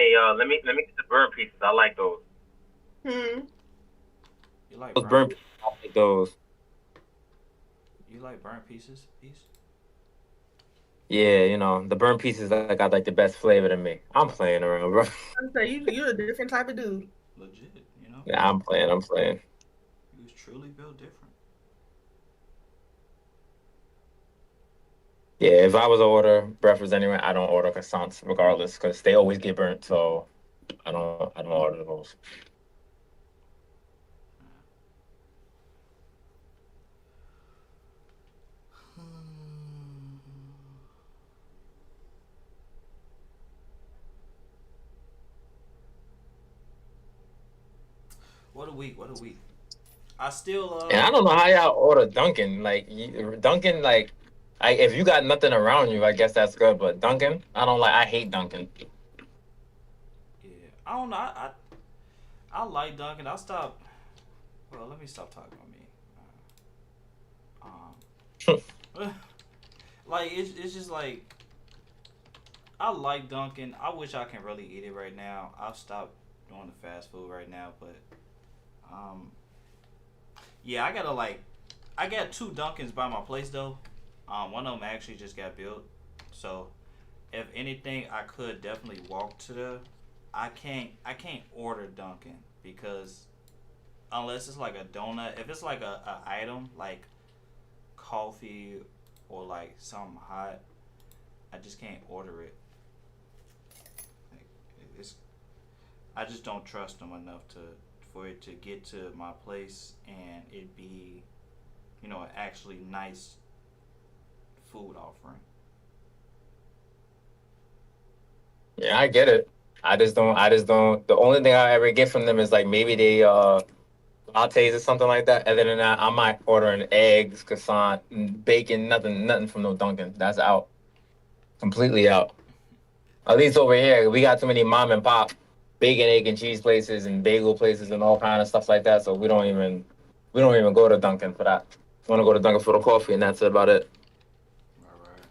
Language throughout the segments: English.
Hey, let me get the burnt pieces. I like those. Hmm. You like Those burnt? burnt pieces, I like those. You like burnt pieces? Piece? Yeah, the burnt pieces that got like the best flavor to me. I'm playing around, bro. I'm saying you're a different type of dude. Legit, you know? Yeah, I'm playing. I'm playing. You was truly built different. Yeah, if I was to order breakfast anyway, I don't order croissants regardless because they always get burnt. So I don't order those. What a week! What a week! I still And I don't know how y'all order Dunkin'. Like Dunkin', if you got nothing around you, I guess that's good. But Dunkin', I don't like. I hate Dunkin'. yeah. I don't know. I like Dunkin'. I stop. Well, let me stop talking about me. Like it's just like I like Dunkin'. I wish I can really eat it right now. I've stopped doing the fast food right now, but um, yeah, I got two Dunkins by my place though. One of them actually just got built, so if anything, I could definitely walk to the. I can't order Dunkin' because unless it's like a donut, if it's like a item like coffee or like something hot, I just can't order it. Like, it's I just don't trust them enough to for it to get to my place and it be an actually nice food offering. Yeah, I get it. I just don't. I just don't. The only thing I ever get from them is like maybe they lattes or something like that. Other than that, I'm not ordering eggs, croissant, bacon, nothing from no Dunkin'. That's out. Completely out. At least over here, we got too many mom and pop bacon, egg, and cheese places and bagel places and all kind of stuff like that. So we don't even go to Dunkin' for that. We want to go to Dunkin' for the coffee, and that's about it. All right,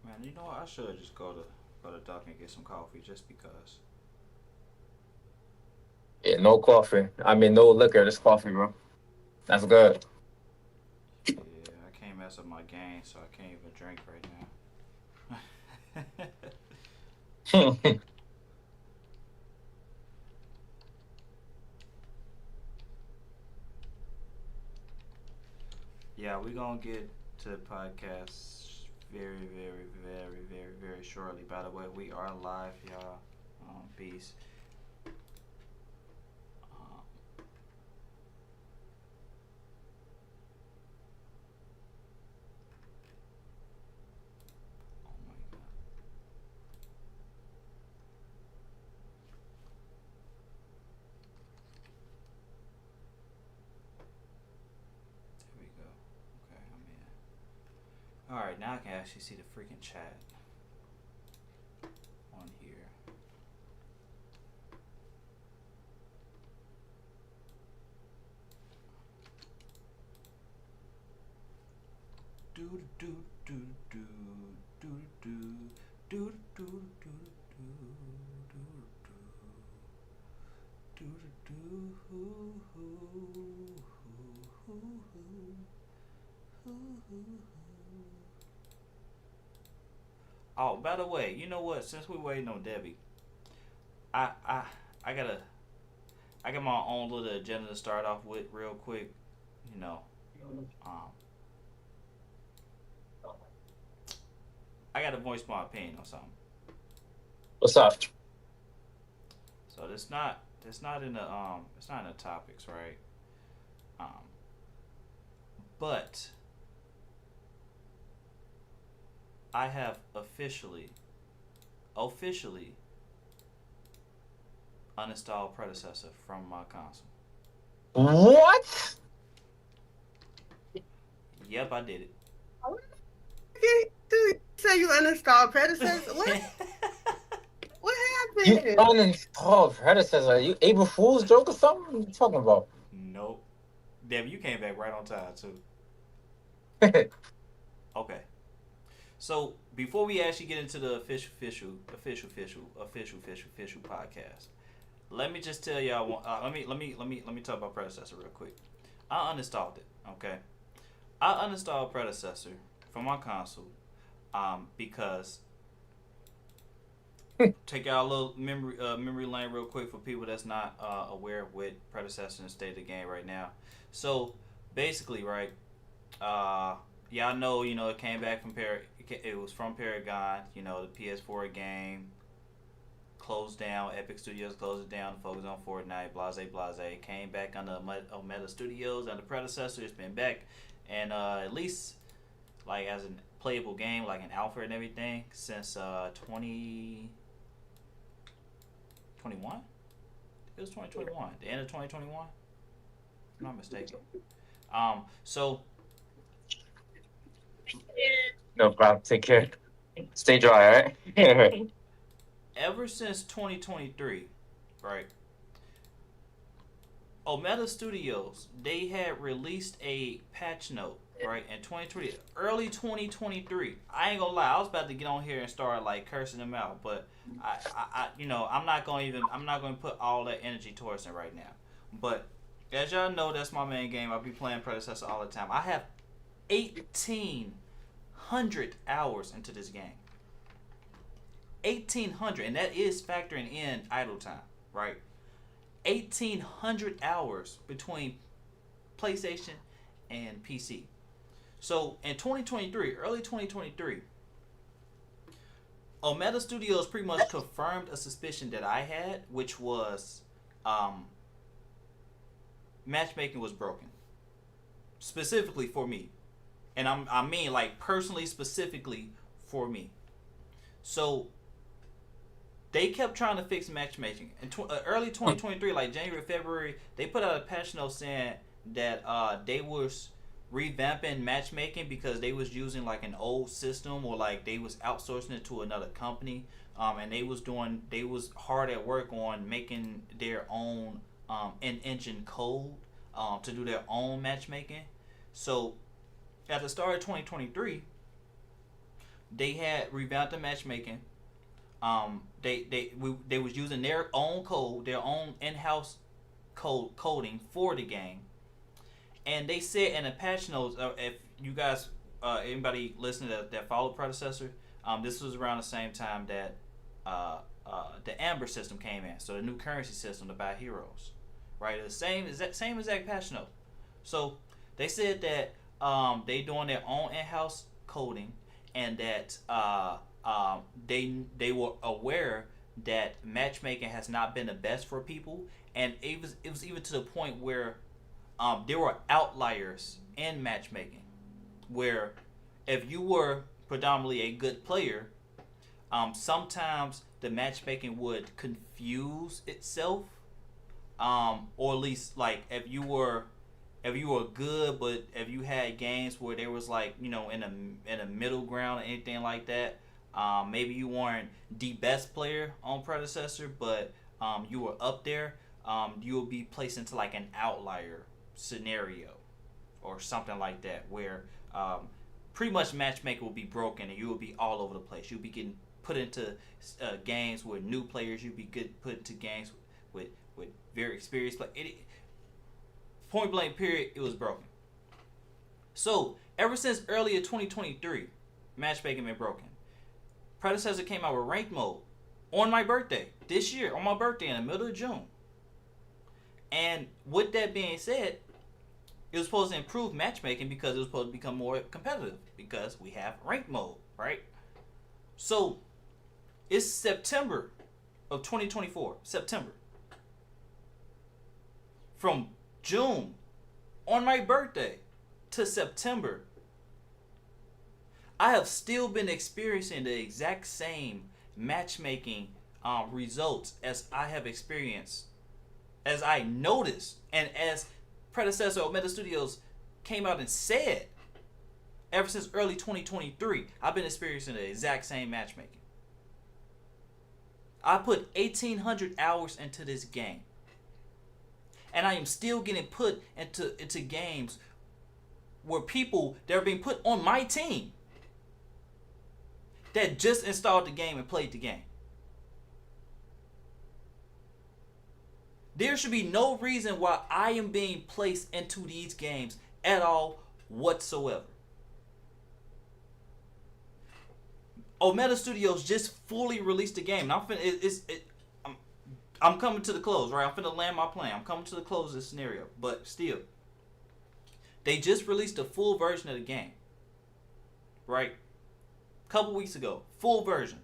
man. You know what? I should just go to Dunkin' and get some coffee just because. Yeah, no coffee. I mean, no liquor. Just coffee, bro. That's good. Yeah, I can't mess up my game, so I can't even drink right now. Yeah, we're gonna get to the podcast very, very, very, very, very shortly. By the way, we are live, y'all. Peace. Um, oh my god. There we go. Okay, I'm in. All right, now I can actually see the freaking chat on here. Do do do do do do do do do do do do do. Oh, by the way, you know what? Since we're waiting on Debbie, I I I gotta I got my own little agenda to start off with real quick. You know, um, I gotta voice my opinion on something. What's up? So it's not in the topics, right? Um, but I have officially uninstalled predecessor from my console. What? Yep, I did You say you uninstalled predecessor? What? it. What You happened? uninstalled predecessor? You April Fool's joke or something? What you talking about? Nope. Debbie, you came back right on time too. Okay. So before we actually get into the official podcast, let me just tell y'all. Let me talk about Predecessor real quick. I uninstalled it. Okay, I uninstalled Predecessor from my console, because take out a little memory lane real quick for people that's not aware of what Predecessor and state of the game right now. So basically, right, y'all know, it came back from it was from Paragon, the PS4 game closed down. Epic Studios closed it down to focus on Fortnite. Blase. Came back under Meta Studios under Predecessor. It's been back, and at least like as a playable game, like an alpha and everything, since 2021. It was 2021. The end of 2021. If I'm not mistaken. So. No problem. Take care. Stay dry, alright? Ever since 2023, right? Meta Studios, they had released a patch note, right, in 2020, early 2023. I ain't gonna lie, I was about to get on here and start like cursing them out, but I'm not gonna put all that energy towards it right now. But as y'all know, that's my main game. I'll be playing Predecessor all the time. I have 1,800 hours into this game. 1,800, and that is factoring in idle time, right? 1,800 hours between PlayStation and PC. So in 2023, early 2023, Meta Studios pretty much confirmed a suspicion that I had, which was matchmaking was broken, specifically for me, and I mean like personally, specifically for me. So they kept trying to fix matchmaking. In early 2023, like January, February, they put out a patch note saying that they was revamping matchmaking because they was using like an old system, or like they was outsourcing it to another company, and they was hard at work on making their own in-engine code to do their own matchmaking. So at the start of 2023, they had revamped the matchmaking. They was using their own code, their own in-house coding for the game, and they said in the patch notes, if you guys, anybody listening that followed Predecessor, this was around the same time that the Amber system came in, so the new currency system to buy heroes, right? The same exact patch note. So they said that they doing their own in-house coding, and that they were aware that matchmaking has not been the best for people, and it was even to the point where there were outliers in matchmaking, where if you were predominantly a good player, sometimes the matchmaking would confuse itself, or at least like if you were good, but if you had games where there was like in a middle ground or anything like that, maybe you weren't the best player on Predecessor, but you were up there, you will be placed into like an outlier scenario or something like that, where pretty much matchmaking will be broken and you will be all over the place. You'll be getting put into games with new players. You'll be put into games with very experienced players. Point blank period, it was broken. So ever since earlier 2023, matchmaking been broken. Predecessor came out with ranked mode on my birthday this year, on my birthday in the middle of June. And with that being said, it was supposed to improve matchmaking because it was supposed to become more competitive because we have ranked mode, right? So it's September of 2024. September. From June on my birthday to September, I have still been experiencing the exact same matchmaking results as I have experienced, as I noticed, and as Predecessor of Meta Studios came out and said, ever since early 2023, I've been experiencing the exact same matchmaking. I put 1,800 hours into this game, and I am still getting put into games where people that are being put on my team that just installed the game and played the game. There should be no reason why I am being placed into these games at all whatsoever. Omega Studios just fully released the game. Now I'm coming to the close, right? I'm finna land my plane. I'm coming to the close of this scenario. But still, they just released a full version of the game. Right? A couple weeks ago. Full version.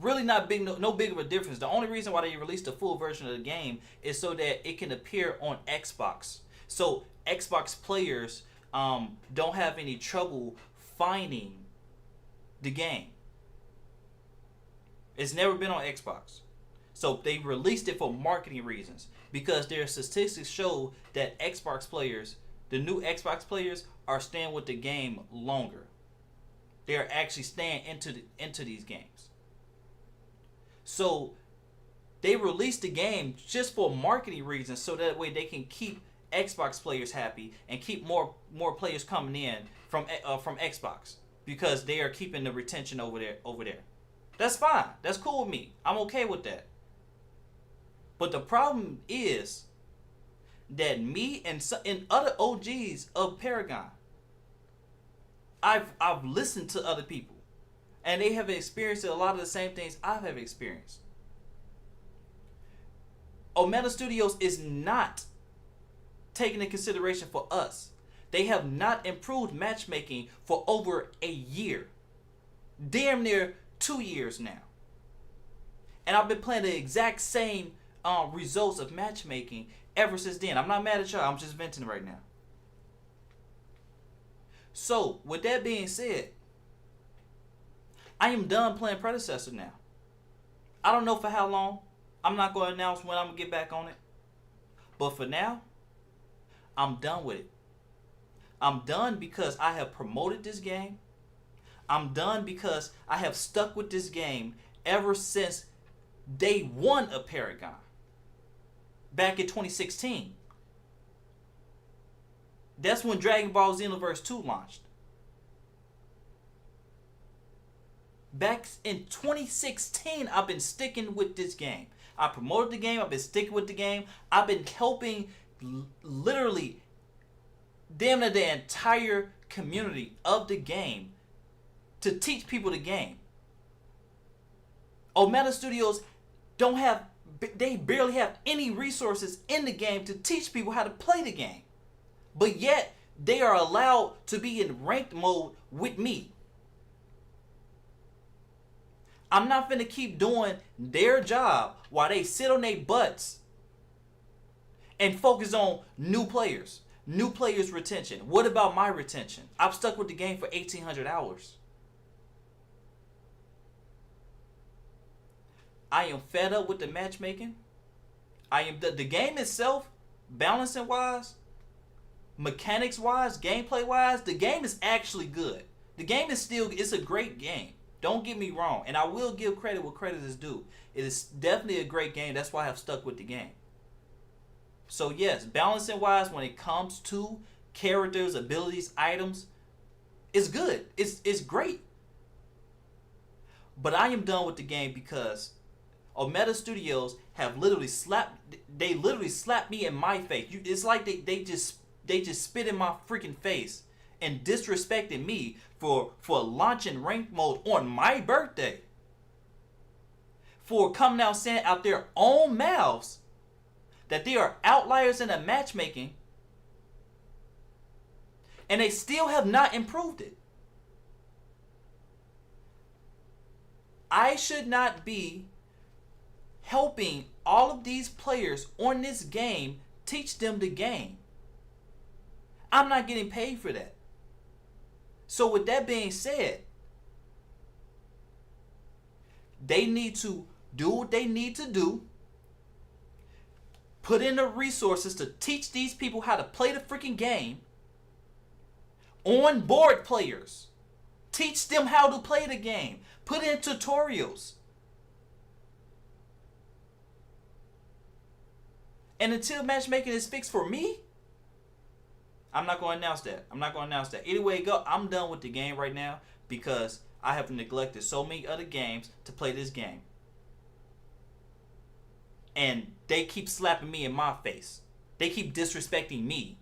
Really not big, no big of a difference. The only reason why they released a full version of the game is so that it can appear on Xbox. So Xbox players don't have any trouble finding the game. It's never been on Xbox. So they released it for marketing reasons, because their statistics show that Xbox players, the new Xbox players, are staying with the game longer. They're actually staying into these games. So they released the game just for marketing reasons, so that way they can keep Xbox players happy and keep more players coming in from Xbox, because they are keeping the retention over there. That's fine. That's cool with me. I'm okay with that. But the problem is that me and other OGs of Paragon, I've listened to other people, and they have experienced a lot of the same things I have experienced. Omega Studios is not taking into consideration for us. They have not improved matchmaking for over a year. Damn near 2 years now. And I've been playing the exact same results of matchmaking ever since then. I'm not mad at y'all. I'm just venting right now. So, with that being said, I am done playing Predecessor now. I don't know for how long. I'm not going to announce when I'm going to get back on it. But for now, I'm done with it. I'm done because I have promoted this game. I'm done because I have stuck with this game ever since day one of Paragon. Back in 2016. That's when Dragon Ball Xenoverse 2 launched. Back in 2016, I've been sticking with this game. I promoted the game. I've been sticking with the game. I've been helping literally damn near the entire community of the game to teach people the game. Omega Studios they barely have any resources in the game to teach people how to play the game. But yet, they are allowed to be in ranked mode with me. I'm not finna keep doing their job while they sit on their butts and focus on new players retention. What about my retention? I've stuck with the game for 1,800 hours. I am fed up with the matchmaking. I am the game itself, balancing wise, mechanics wise, gameplay wise, the game is actually good. The game is it's a great game. Don't get me wrong, and I will give credit where credit is due. It is definitely a great game. That's why I have stuck with the game. So yes, balancing wise, when it comes to characters, abilities, items, it's good. It's great. But I am done with the game because Omega Studios have literally slapped me in my face. It's like they just spit in my freaking face and disrespected me for launching ranked mode on my birthday. For coming out saying out their own mouths that they are outliers in the matchmaking, and they still have not improved it. I should not be helping all of these players on this game teach them the game. I'm not getting paid for that. So with that being said, they need to do what they need to do. Put in the resources to teach these people how to play the freaking game. Onboard players. Teach them how to play the game. Put in tutorials. And until matchmaking is fixed for me, I'm not going to announce that. Either way it go, I'm done with the game right now because I have neglected so many other games to play this game. And they keep slapping me in my face. They keep disrespecting me.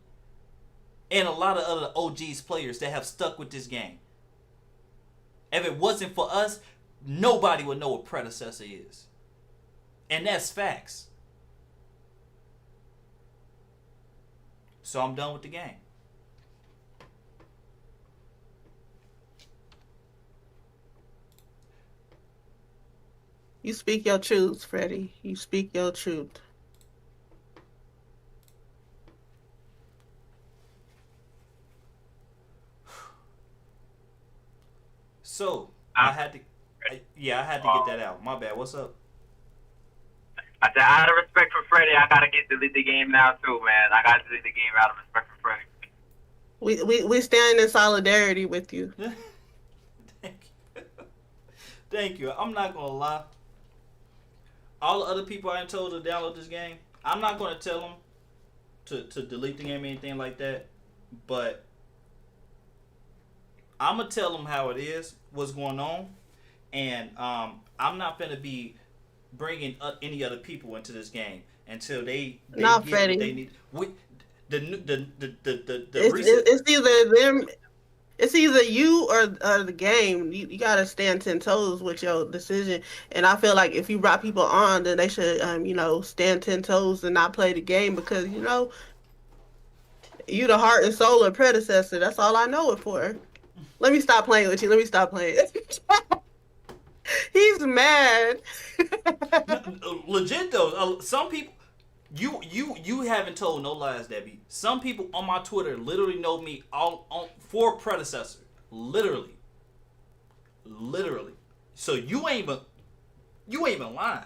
And a lot of other OGs players that have stuck with this game. If it wasn't for us, nobody would know what predecessor is. And that's facts. So I'm done with the game. You speak your truth, Freddie. You speak your truth. So I had to get that out. My bad. What's up? I said, out of respect for Freddie, I gotta delete the game now too, man. I gotta delete the game out of respect for Freddie. We stand in solidarity with you. Thank you. Thank you. I'm not gonna lie. All the other people I told to download this game, I'm not gonna tell them to delete the game or anything like that. But I'm gonna tell them how it is, what's going on, and I'm not gonna be bringing any other people into this game until they not get Freddie. what they need. It's either them. It's either you or the game. You gotta stand 10 toes with your decision. And I feel like if you brought people on, then they should, stand 10 toes and not play the game because you the heart and soul of predecessor. That's all I know it for. Let me stop playing with you. Let me stop playing. He's mad. Legit though, some people. You haven't told no lies, Debbie. Some people on my Twitter literally know me for predecessor. Literally. So you ain't even lying.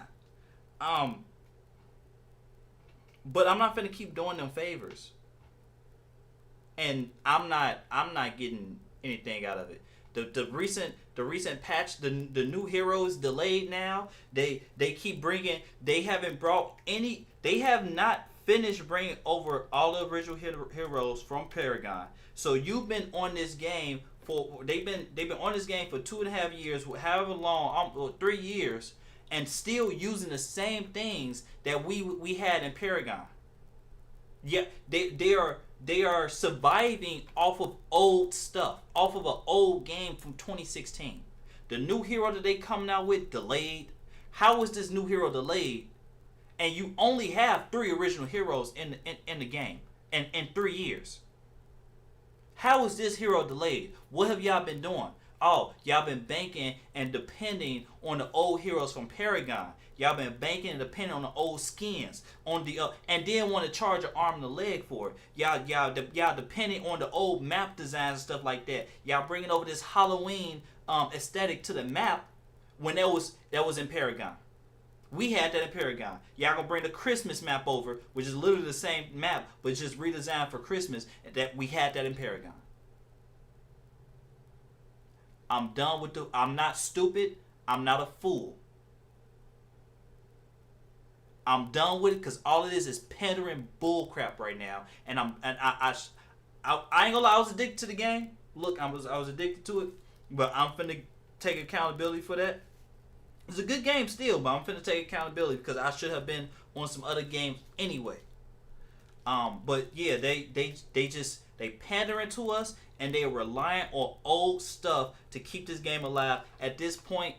But I'm not finna keep doing them favors. And I'm not getting anything out of it. The recent patch, the new heroes delayed now. They keep bringing. They have not finished bringing over all the original heroes from Paragon. So you've been on this game for they've been on this game for 2.5 years, however long, 3 years, and still using the same things that we had in Paragon. Yeah, they are surviving off of old stuff, off of an old game from 2016. The new hero that they coming out with delayed. How is this new hero delayed? And you only have 3 original heroes in the game in 3 years. How is this hero delayed? What have y'all been doing? Oh, y'all been banking and depending on the old heroes from Paragon. Y'all been banking and depending on the old skins, on the and then want to charge an arm and a leg for it. Y'all depending on the old map designs and stuff like that. Y'all bringing over this Halloween aesthetic to the map when that was in Paragon. We had that in Paragon. Y'all gonna bring the Christmas map over, which is literally the same map, but just redesigned for Christmas. That we had that in Paragon. I'm done with I'm not stupid. I'm not a fool. I'm done with it because all it is pandering bullcrap right now. And I ain't gonna lie, I was addicted to the game. Look, I was addicted to it, but I'm finna take accountability for that. It's a good game still, but I'm finna take accountability because I should have been on some other games anyway. But yeah, they pandering to us and they are relying on old stuff to keep this game alive. At this point,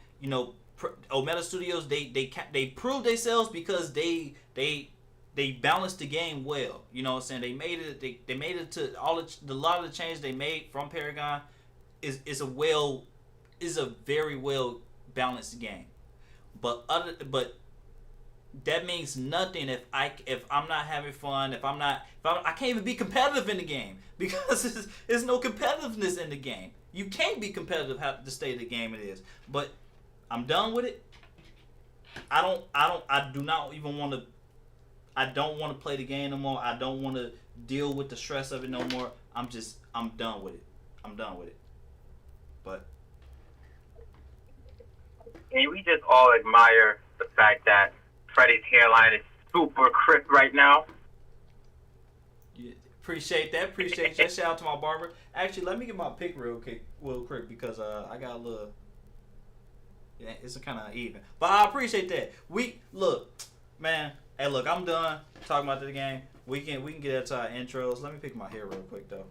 Omega Studios they proved themselves because they balanced the game well. You know what I'm saying? They made it to a lot of the changes they made from Paragon is a very well balanced game. But that means nothing if I'm not having fun, if I can't even be competitive in the game because there's no competitiveness in the game. You can't be competitive how the state of the game it is. But I'm done with it. I don't want to play the game no more. I don't want to deal with the stress of it no more. I'm done with it. But and we just all admire the fact that Freddie's hairline is super crisp right now. Appreciate that. Appreciate that. Shout out to my barber. Actually, let me get my pick real quick because I got a little. Yeah, it's kind of even, but I appreciate that. We look, man. Hey, look, I'm done talking about the game. We can get into our intros. Let me pick my hair real quick though.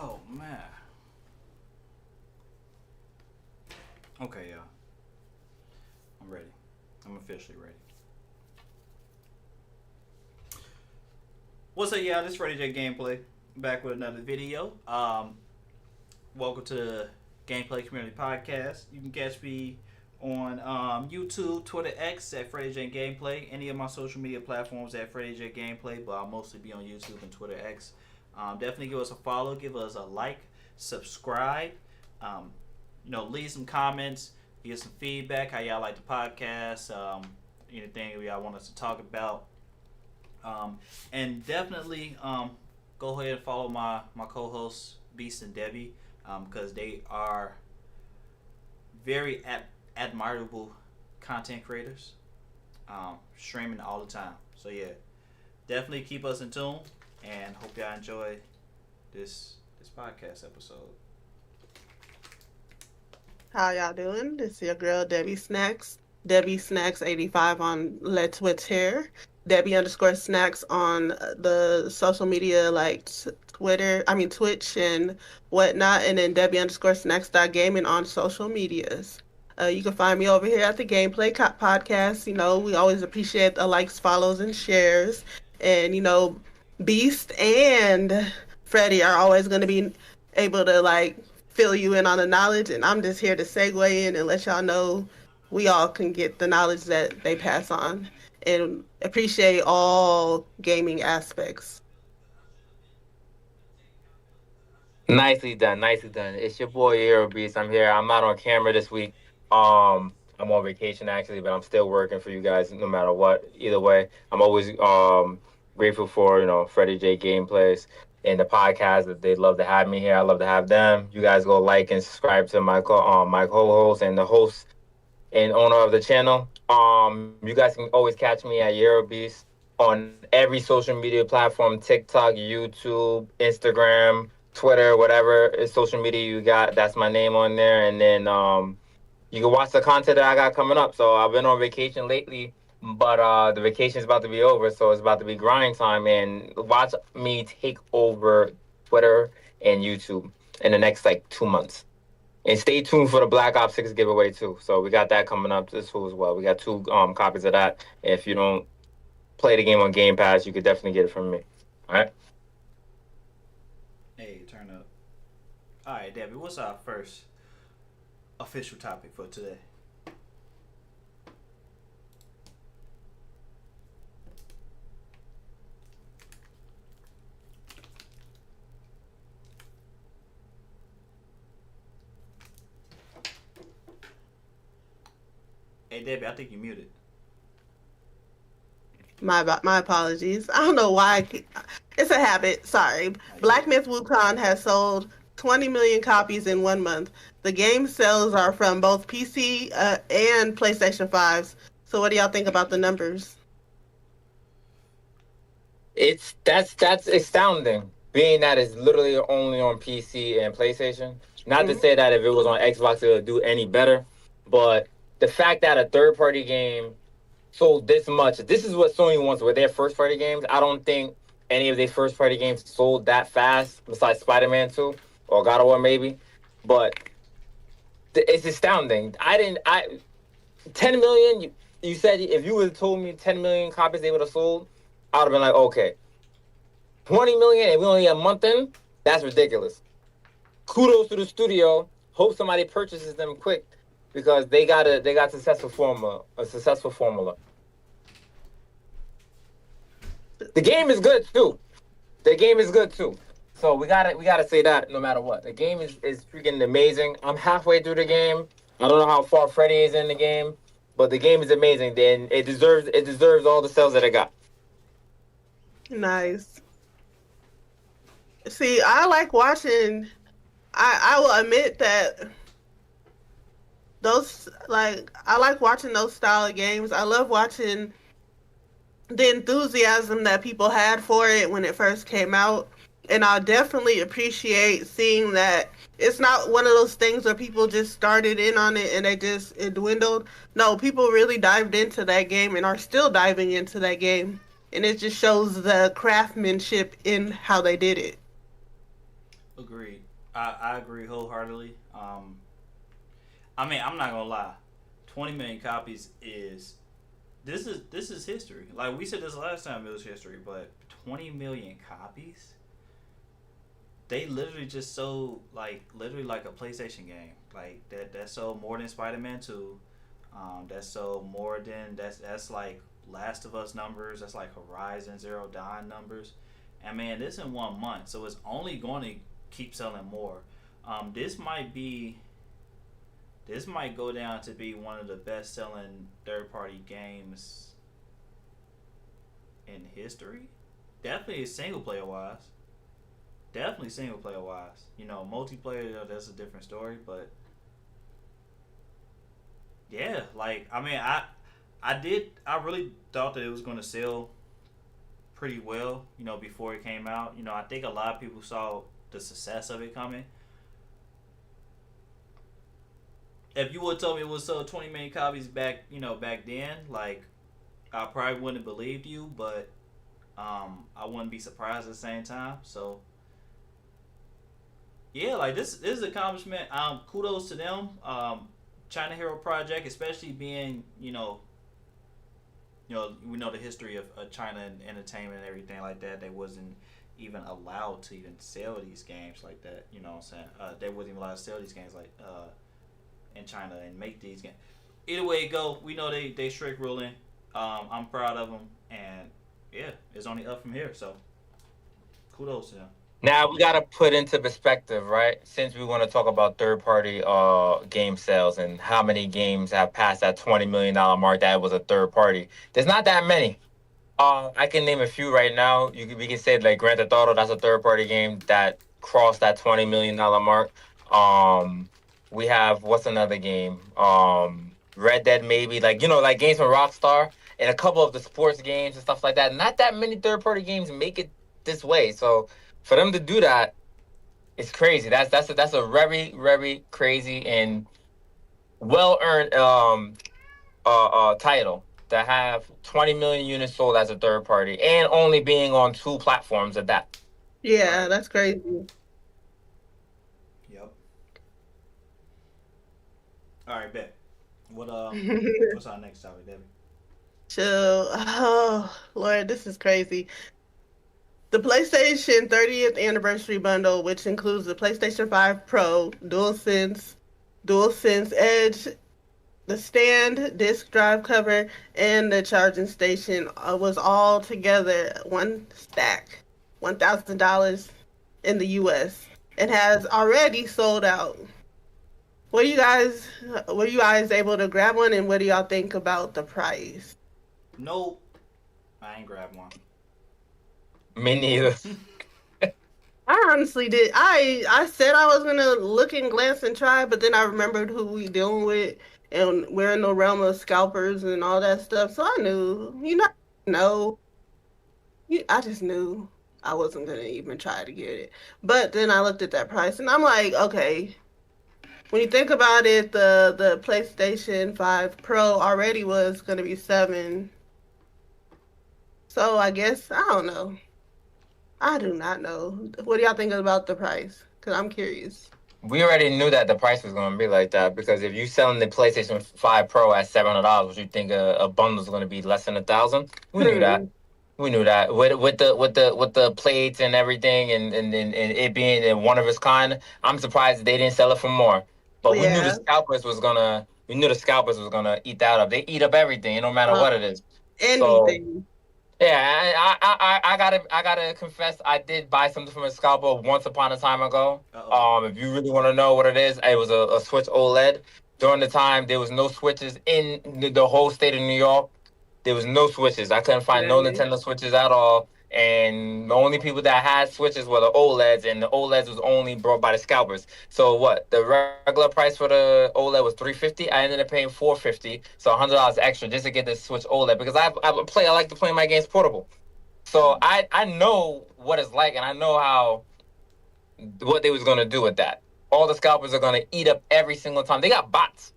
Oh man. Okay, y'all. I'm ready. I'm officially ready. What's up, y'all? This is Freddie J Gameplay. Back with another video. Welcome to the Gameplay Community Podcast. You can catch me on YouTube, Twitter, X at Freddie J Gameplay. Any of my social media platforms at Freddie J Gameplay, but I'll mostly be on YouTube and Twitter, X. Definitely give us a follow, give us a like, subscribe. Leave some comments, give some feedback, how y'all like the podcast, anything y'all want us to talk about. And definitely go ahead and follow my co-hosts, Beast and Debbie, because they are very admirable content creators, streaming all the time. So yeah, definitely keep us in tune, and hope y'all enjoy this podcast episode. How y'all doing? This is your girl Debbie Snacks. Debbie Snacks 85 on Twitter. Debbie _Snacks on the social media like Twitch and whatnot, and then Debbie _Snacks.gaming on social medias. You can find me over here at the Gameplay Podcast. We always appreciate the likes, follows, and shares. And, Beast and Freddie are always going to be able to, fill you in on the knowledge. And I'm just here to segue in and let y'all know we all can get the knowledge that they pass on. And appreciate all gaming aspects. Nicely done, nicely done. It's your boy Aero Beast. I'm here. I'm not on camera this week. I'm on vacation actually, but I'm still working for you guys no matter what. Either way, I'm always grateful for Freddie J Gameplays and the podcast that they love to have me here. I love to have them. You guys go like and subscribe to my co-host and the host and owner of the channel. You guys can always catch me at Eurobeast on every social media platform: TikTok, YouTube, Instagram, Twitter, whatever social media you got. That's my name on there. And then you can watch the content that I got coming up. So I've been on vacation lately, but the vacation is about to be over, so it's about to be grind time. And watch me take over Twitter and YouTube in the next 2 months. And stay tuned for the Black Ops 6 giveaway too. So we got that coming up this week as well. We got 2 copies of that. If you don't play the game on Game Pass, you could definitely get it from me. All right. Hey, turn up. All right, Debbie, what's our first official topic for today? Hey, Debbie, I think you muted. My apologies. I don't know why. It's a habit. Sorry. Black Myth Wukong has sold 20 million copies in 1 month. The game sales are from both PC and PlayStation 5s. So what do y'all think about the numbers? That's astounding, being that it's literally only on PC and PlayStation. Not to say that if it was on Xbox it would do any better, But the fact that a third party game sold this much, this is what Sony wants with their first party games. I don't think any of their first party games sold that fast, besides Spider Man 2 or God of War maybe. But it's astounding. 10 million. You said if you would have told me 10 million copies they would have sold, I would have been like, okay. 20 million and we only a month in, that's ridiculous. Kudos to the studio. Hope somebody purchases them quick because they got a successful formula. The game is good too. So we gotta say that no matter what. The game is freaking amazing. I'm halfway through the game. I don't know how far Freddy is in the game, but the game is amazing. Then it deserves all the sales that it got. Nice. See, I like watching. I will admit that I like watching those style of games. I love watching the enthusiasm that people had for it when it first came out. And I definitely appreciate seeing that it's not one of those things where people just started in on it and it dwindled. No, people really dived into that game and are still diving into that game. And it just shows the craftsmanship in how they did it. Agreed. I agree wholeheartedly. I mean, I'm not gonna lie. 20 million copies is this is history. Like we said this last time, it was history. But 20 million copies, they literally just sold like a PlayStation game. Like that sold more than Spider-Man 2. That sold more than that's like Last of Us numbers. That's like Horizon Zero Dawn numbers. And man, this in 1 month, so it's only going to keep selling more. This might go down to be one of the best selling third party games in history. Definitely single player wise. You know, multiplayer, that's a different story, but yeah, like I mean I really thought that it was gonna sell pretty well, you know, before it came out. You know, I think a lot of people saw the success of it coming. If you would have told me it would sell 20 million copies back then, like I probably wouldn't have believed you, but I wouldn't be surprised at the same time. So yeah, like this is an accomplishment. Kudos to them. China Hero Project, especially being, we know the history of China and entertainment and everything like that. They wasn't even allowed to even sell these games like that. You know what I'm saying? They wasn't even allowed to sell these games like in China and make these games. Either way it go, we know they strict ruling. I'm proud of them, and yeah, it's only up from here. So kudos to them. Now we gotta put into perspective, right? Since we want to talk about third-party game sales and how many games have passed that $20 million mark that was a third party. There's not that many. I can name a few right now. We can say like Grand Theft Auto, that's a third-party game that crossed that $20 million mark. We have what's another game? Red Dead maybe, like like games from Rockstar and a couple of the sports games and stuff like that. Not that many third-party games make it this way, so. For them to do that, it's crazy. That's a very, very crazy and well earned title to have 20 million units sold as a third party and only being on 2 platforms at that. Yeah, that's crazy. Yep. All right, bet. What's our next topic, Debbie? So, oh Lord, this is crazy. The PlayStation 30th anniversary bundle, which includes the PlayStation 5 Pro, DualSense Edge, the stand, disc drive cover, and the charging station, was all together one stack, $1,000 in the U.S. and has already sold out. Were you guys able to grab one, and what do y'all think about the price? Nope, I ain't grabbed one. Me neither. I honestly did. I said I was gonna look and glance and try, but then I remembered who we dealing with, and we're in the realm of scalpers and all that stuff. So I knew, I just knew I wasn't gonna even try to get it. But then I looked at that price, and I'm like, okay, when you think about it, the PlayStation 5 Pro already was going to be 7. So I guess I don't know. I do not know. What do y'all think about the price? Because I'm curious. We already knew that the price was going to be like that because if you selling the PlayStation 5 Pro at $700, would you think a bundle is going to be less than 1,000? We knew that. We knew that with the plates and everything and it being in one of its kind. I'm surprised they didn't sell it for more. But Yeah. we knew the scalpers was gonna eat that up. They eat up everything, no matter what it is. So Anything. yeah, I gotta confess, I did buy something from a scalper once upon a time ago. If you really want to know what it is, it was a Switch OLED. During the time, there was no switches in the whole state of New York. There was no switches. I couldn't find no Really? Nintendo switches at all. And the only people that had switches were the OLEDs, and the OLEDs was only brought by the scalpers. So what? The regular price for the OLED was $350. I ended up paying $450, so $100 extra just to get the Switch OLED because I like to play my games portable. So I know what it's like, and I know what they was gonna do with that. All the scalpers are gonna eat up every single time. They got bots.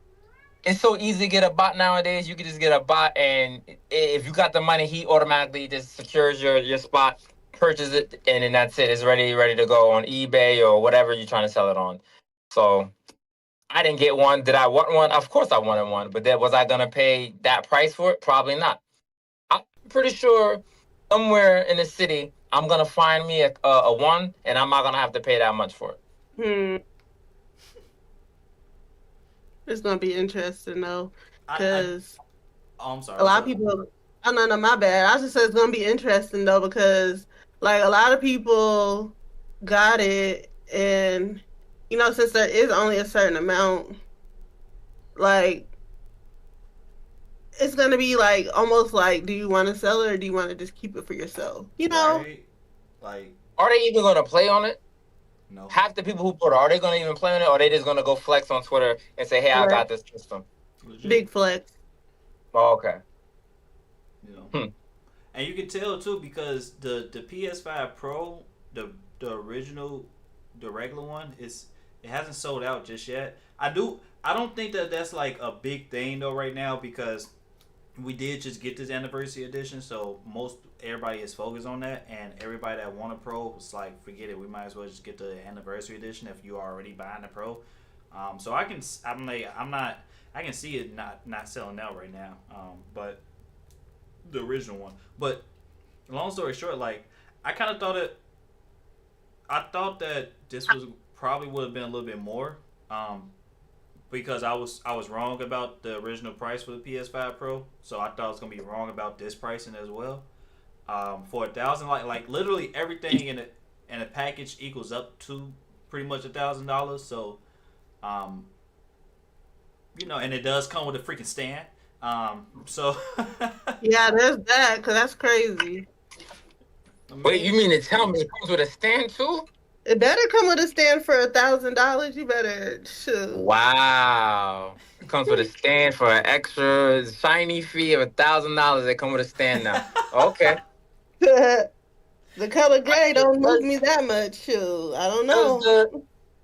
It's so easy to get a bot nowadays. You can just get a bot, and if you got the money, he automatically just secures your spot, purchase it, and then that's it. It's ready to go on eBay or whatever you're trying to sell it on. So I didn't get one. Did I want one? Of course I wanted one, but then was I gonna pay that price for it? Probably not. I'm pretty sure somewhere in the city I'm gonna find me a one, and I'm not gonna have to pay that much for it. It's gonna be interesting though, because I'm sorry. a lot of people. Oh no, my bad. I just said it's gonna be interesting though because like a lot of people got it, and since there is only a certain amount, like it's gonna be like almost like, do you want to sell it or do you want to just keep it for yourself? Right? Like, are they even gonna play on it? No. Half the people who put it, are they going to even play on it, or are they just going to go flex on Twitter and say, hey, I got this system? Legit. Big flex. Oh, okay. And you can tell, too, because the PS5 Pro, the original, the regular one, it hasn't sold out just yet. I don't think that's like a big thing, though, right now, because we did just get this anniversary edition, so everybody is focused on that, and everybody that want a Pro was like, forget it, we might as well just get the anniversary edition if you are already buying the Pro. So I can see it not selling out right now. But the original one. But long story short, like I thought that this was probably would have been a little bit more. Because I was wrong about the original price for the PS5 Pro, so I thought I was gonna be wrong about this pricing as well. For 1,000, like literally everything in a package equals up to pretty much $1,000. So, and it does come with a freaking stand. So yeah, there's that, because that's crazy. Wait, you mean to tell me it comes with a stand too? It better come with a stand for $1,000. You better shoot. Wow. It comes with a stand for an extra shiny fee of $1,000. They come with a stand now. Okay. The color gray don't move me that much. Shoot, I don't know.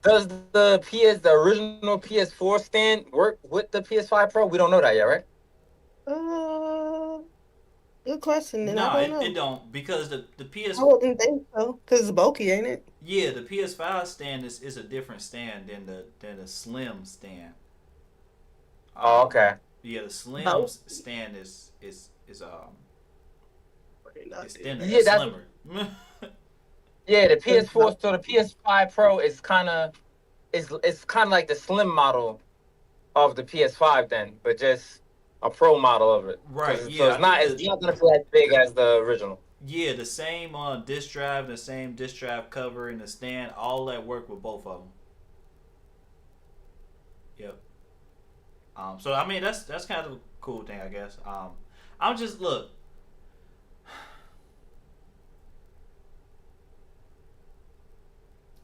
Does the original PS4 stand work with the PS5 Pro? We don't know that yet, right? Good question. No, it don't, because the PS. I wouldn't think so, because it's bulky, ain't it? Yeah, the PS5 stand is a different stand than the Slim stand. Oh, okay. Yeah, the Slim stand is thinner, yeah, slimmer. Yeah, the PS4, so the PS5 Pro is kind of like the slim model of the PS5 then, but just a pro model of it. Right. So Yeah. it's not gonna feel as big as the original. Yeah, the same disc drive, the same disc drive cover, and the stand, all that work with both of them. Yep. So I mean that's kind of a cool thing, I guess. I'm just look.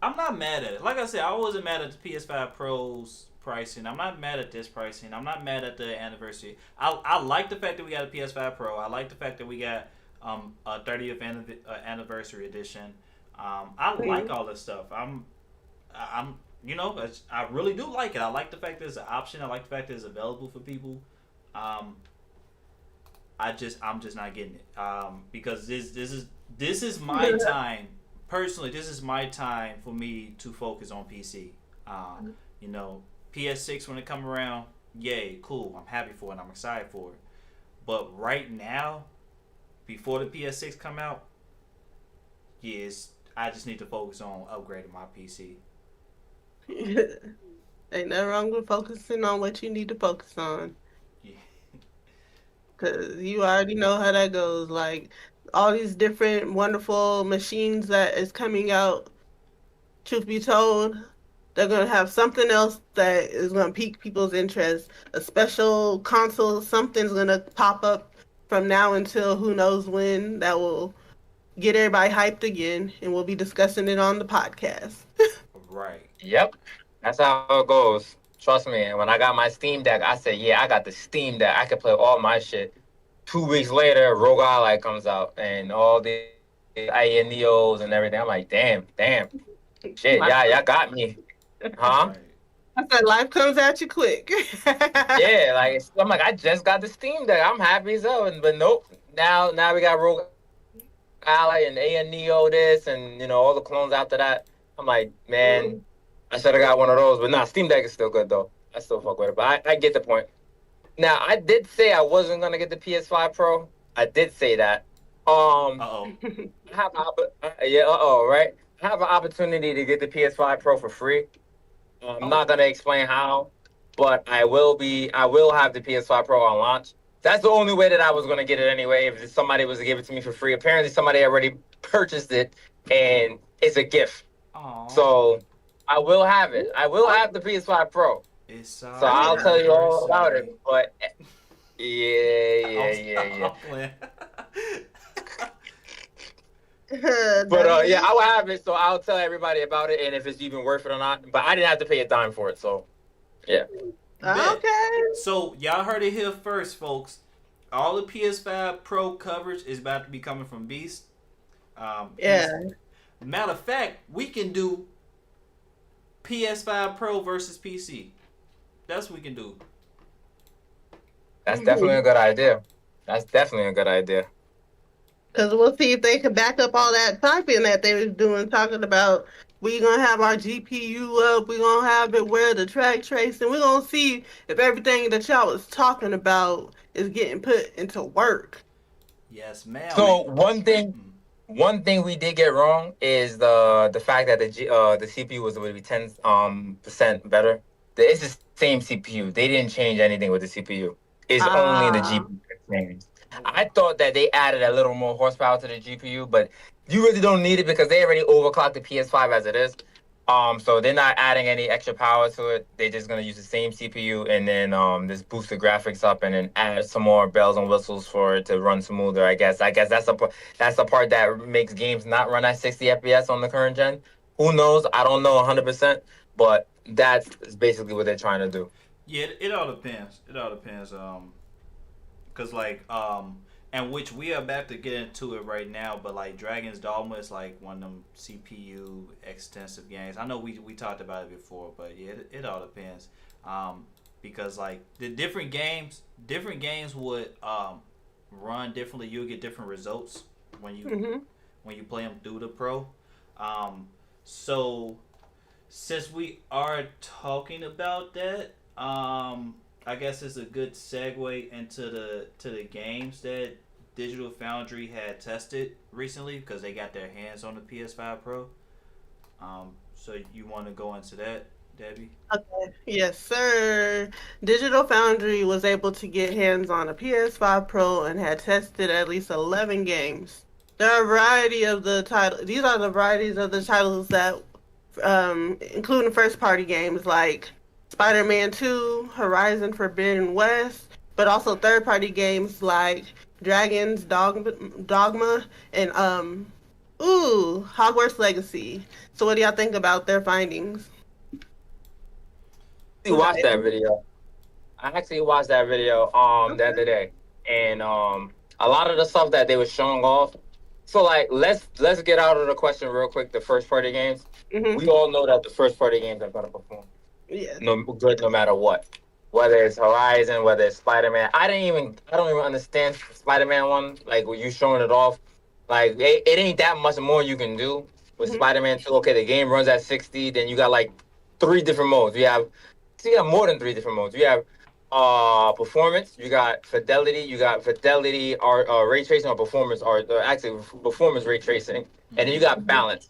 I'm not mad at it. Like I said, I wasn't mad at the PS5 Pro's pricing. I'm not mad at this pricing. I'm not mad at the anniversary. I like the fact that we got a PS5 Pro. I like the fact that we got a 30th anniversary edition. I like all this stuff. I'm I really do like it. I like the fact that it's an option. I like the fact that it's available for people. Um, I'm just not getting it. Because this is my time personally. This is my time for me to focus on PC. You know, PS6 when it come around, yay, cool. I'm happy for it. I'm excited for it. But right now, before the PS6 come out, yes, I just need to focus on upgrading my PC. Ain't nothing wrong with focusing on what you need to focus on. Yeah. Because you already know how that goes. Like, all these different wonderful machines that is coming out, truth be told, they're going to have something else that is going to pique people's interest. A special console, something's going to pop up from now until who knows when that will get everybody hyped again, and we'll be discussing it on the podcast. Right. Yep. That's how it goes. Trust me. And when I got my Steam Deck, I said, yeah, I got the Steam Deck. I can play all my shit. 2 weeks later, Rogue Ally comes out and all the Neos and everything. I'm like, damn. Shit, y'all got me. Huh? Right. I said life comes at you quick. Yeah, like I'm like, I just got the Steam Deck. I'm happy as hell. But nope. Now we got Rogue Ally and Neo this and all the clones after that. I'm like, man, I should have got one of those. But nah, Steam Deck is still good though. I still fuck with it. But I get the point. Now I did say I wasn't gonna get the PS5 Pro. I did say that. Uh-oh. Right? I have an opportunity to get the PS5 Pro for free. I'm not gonna explain how, but I will have the PS5 Pro on launch. That's the only way that I was gonna get it anyway. If somebody was to give it to me for free, apparently somebody already purchased it, and it's a gift. Aww. So I will have it. I will have the PS5 Pro. So I'll tell you all about it. But yeah. But yeah, I will have it. So I'll tell everybody about it, and if it's even worth it or not. But I didn't have to pay a dime for it. So yeah. Okay. So y'all heard it here first, folks. All the PS5 Pro coverage is about to be coming from Beast. Yeah. Matter of fact, we can do PS5 Pro versus PC. That's what we can do. That's definitely a good idea. Because we'll see if they can back up all that typing that they was doing, talking about we're going to have our GPU up, we're going to have it where the track tracing, we're going to see if everything that y'all was talking about is getting put into work. Yes, ma'am. So one thing we did get wrong is the fact that the CPU was going to be 10% better. It's the same CPU. They didn't change anything with the CPU. It's only the GPU that changed. I thought that they added a little more horsepower to the GPU, but you really don't need it because they already overclocked the PS5 as it is. So they're not adding any extra power to it. They're just gonna use the same CPU and then just boost the graphics up and then add some more bells and whistles for it to run smoother. I guess that's the part that makes games not run at 60 FPS on the current gen. Who knows? I don't know 100%, but that's basically what they're trying to do. Yeah, it all depends. Cause and which we are about to get into it right now, but like Dragon's Dogma is like one of them CPU extensive games. I know we talked about it before, but yeah, it all depends. Because like the different games would run differently. You'll get different results when you play them through the Pro. So since we are talking about that, I guess it's a good segue into the games that Digital Foundry had tested recently because they got their hands on the PS5 Pro. So you want to go into that, Debbie? Okay. Yes, sir. Digital Foundry was able to get hands on a PS5 Pro and had tested at least 11 games. There are a variety of the titles. These are the varieties of the titles that, including first-party games like Spider-Man 2, Horizon Forbidden West, but also third-party games like Dragon's Dogma and Hogwarts Legacy. So what do y'all think about their findings? I actually watched that video the other day, and a lot of the stuff that they were showing off So like let's get out of the question real quick. The first party games. Mm-hmm. We all know that the first party games are gonna perform. Yeah. No matter what. Whether it's Horizon, whether it's Spider-Man. I don't even understand Spider-Man one. Like when you showing it off, like it ain't that much more you can do with Spider-Man 2. Okay, the game runs at 60, then you got like 3 different modes. You have more than 3 different modes. You have performance, you got fidelity or ray tracing or performance or actually performance ray tracing, and then you got balance.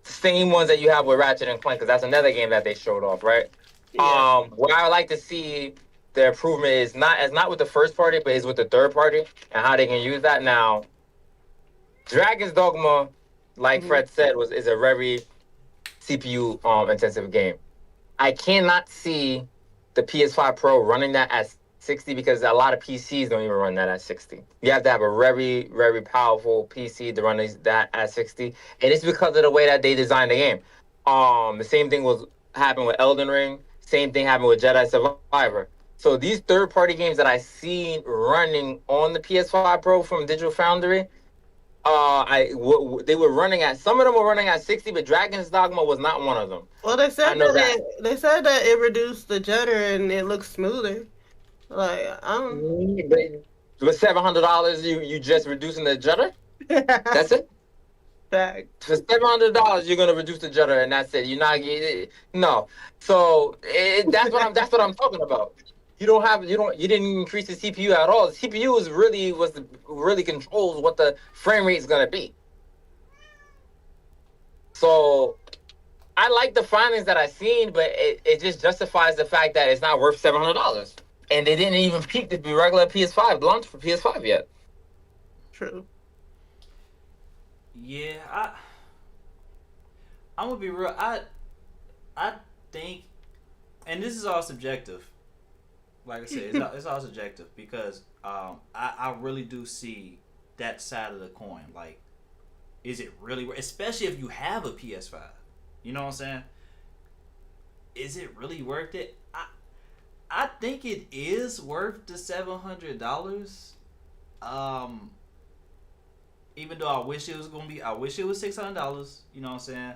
Same ones that you have with Ratchet and Clank, because that's another game that they showed off, right? Yeah. What I would like to see the improvement is not with the first party, but is with the third party and how they can use that. Now, Dragon's Dogma, like Fred said, is a very CPU intensive game. I cannot see the PS5 Pro running that at 60 because a lot of PCs don't even run that at 60. You have to have a very, very powerful PC to run that at 60, and it's because of the way that they designed the game. The same thing happened with Elden Ring. Same thing happened with Jedi Survivor. So these third-party games that I seen running on the PS5 Pro from Digital Foundry, they were running at, some of them were running at 60, but Dragon's Dogma was not one of them. Well, they said that it reduced the jitter and it looks smoother. Like with $700, you just reducing the jitter? That's it. Fact. For $700, you're gonna reduce the jitter, and that's it. You're not getting no. So that's what I'm talking about. You didn't increase the CPU at all. The CPU really controls what the frame rate is gonna be. So I like the findings that I seen, but it just justifies the fact that it's not worth $700, and they didn't even peak the regular PS5 launch for PS5 yet. True. Yeah, I'm gonna be real. I think, and this is all subjective. Like I said, it's all subjective because I really do see that side of the coin. Like, is it really? Especially if you have a PS5, you know what I'm saying? Is it really worth it? I think it is worth the $700. Even though I wish it was $600. You know what I'm saying?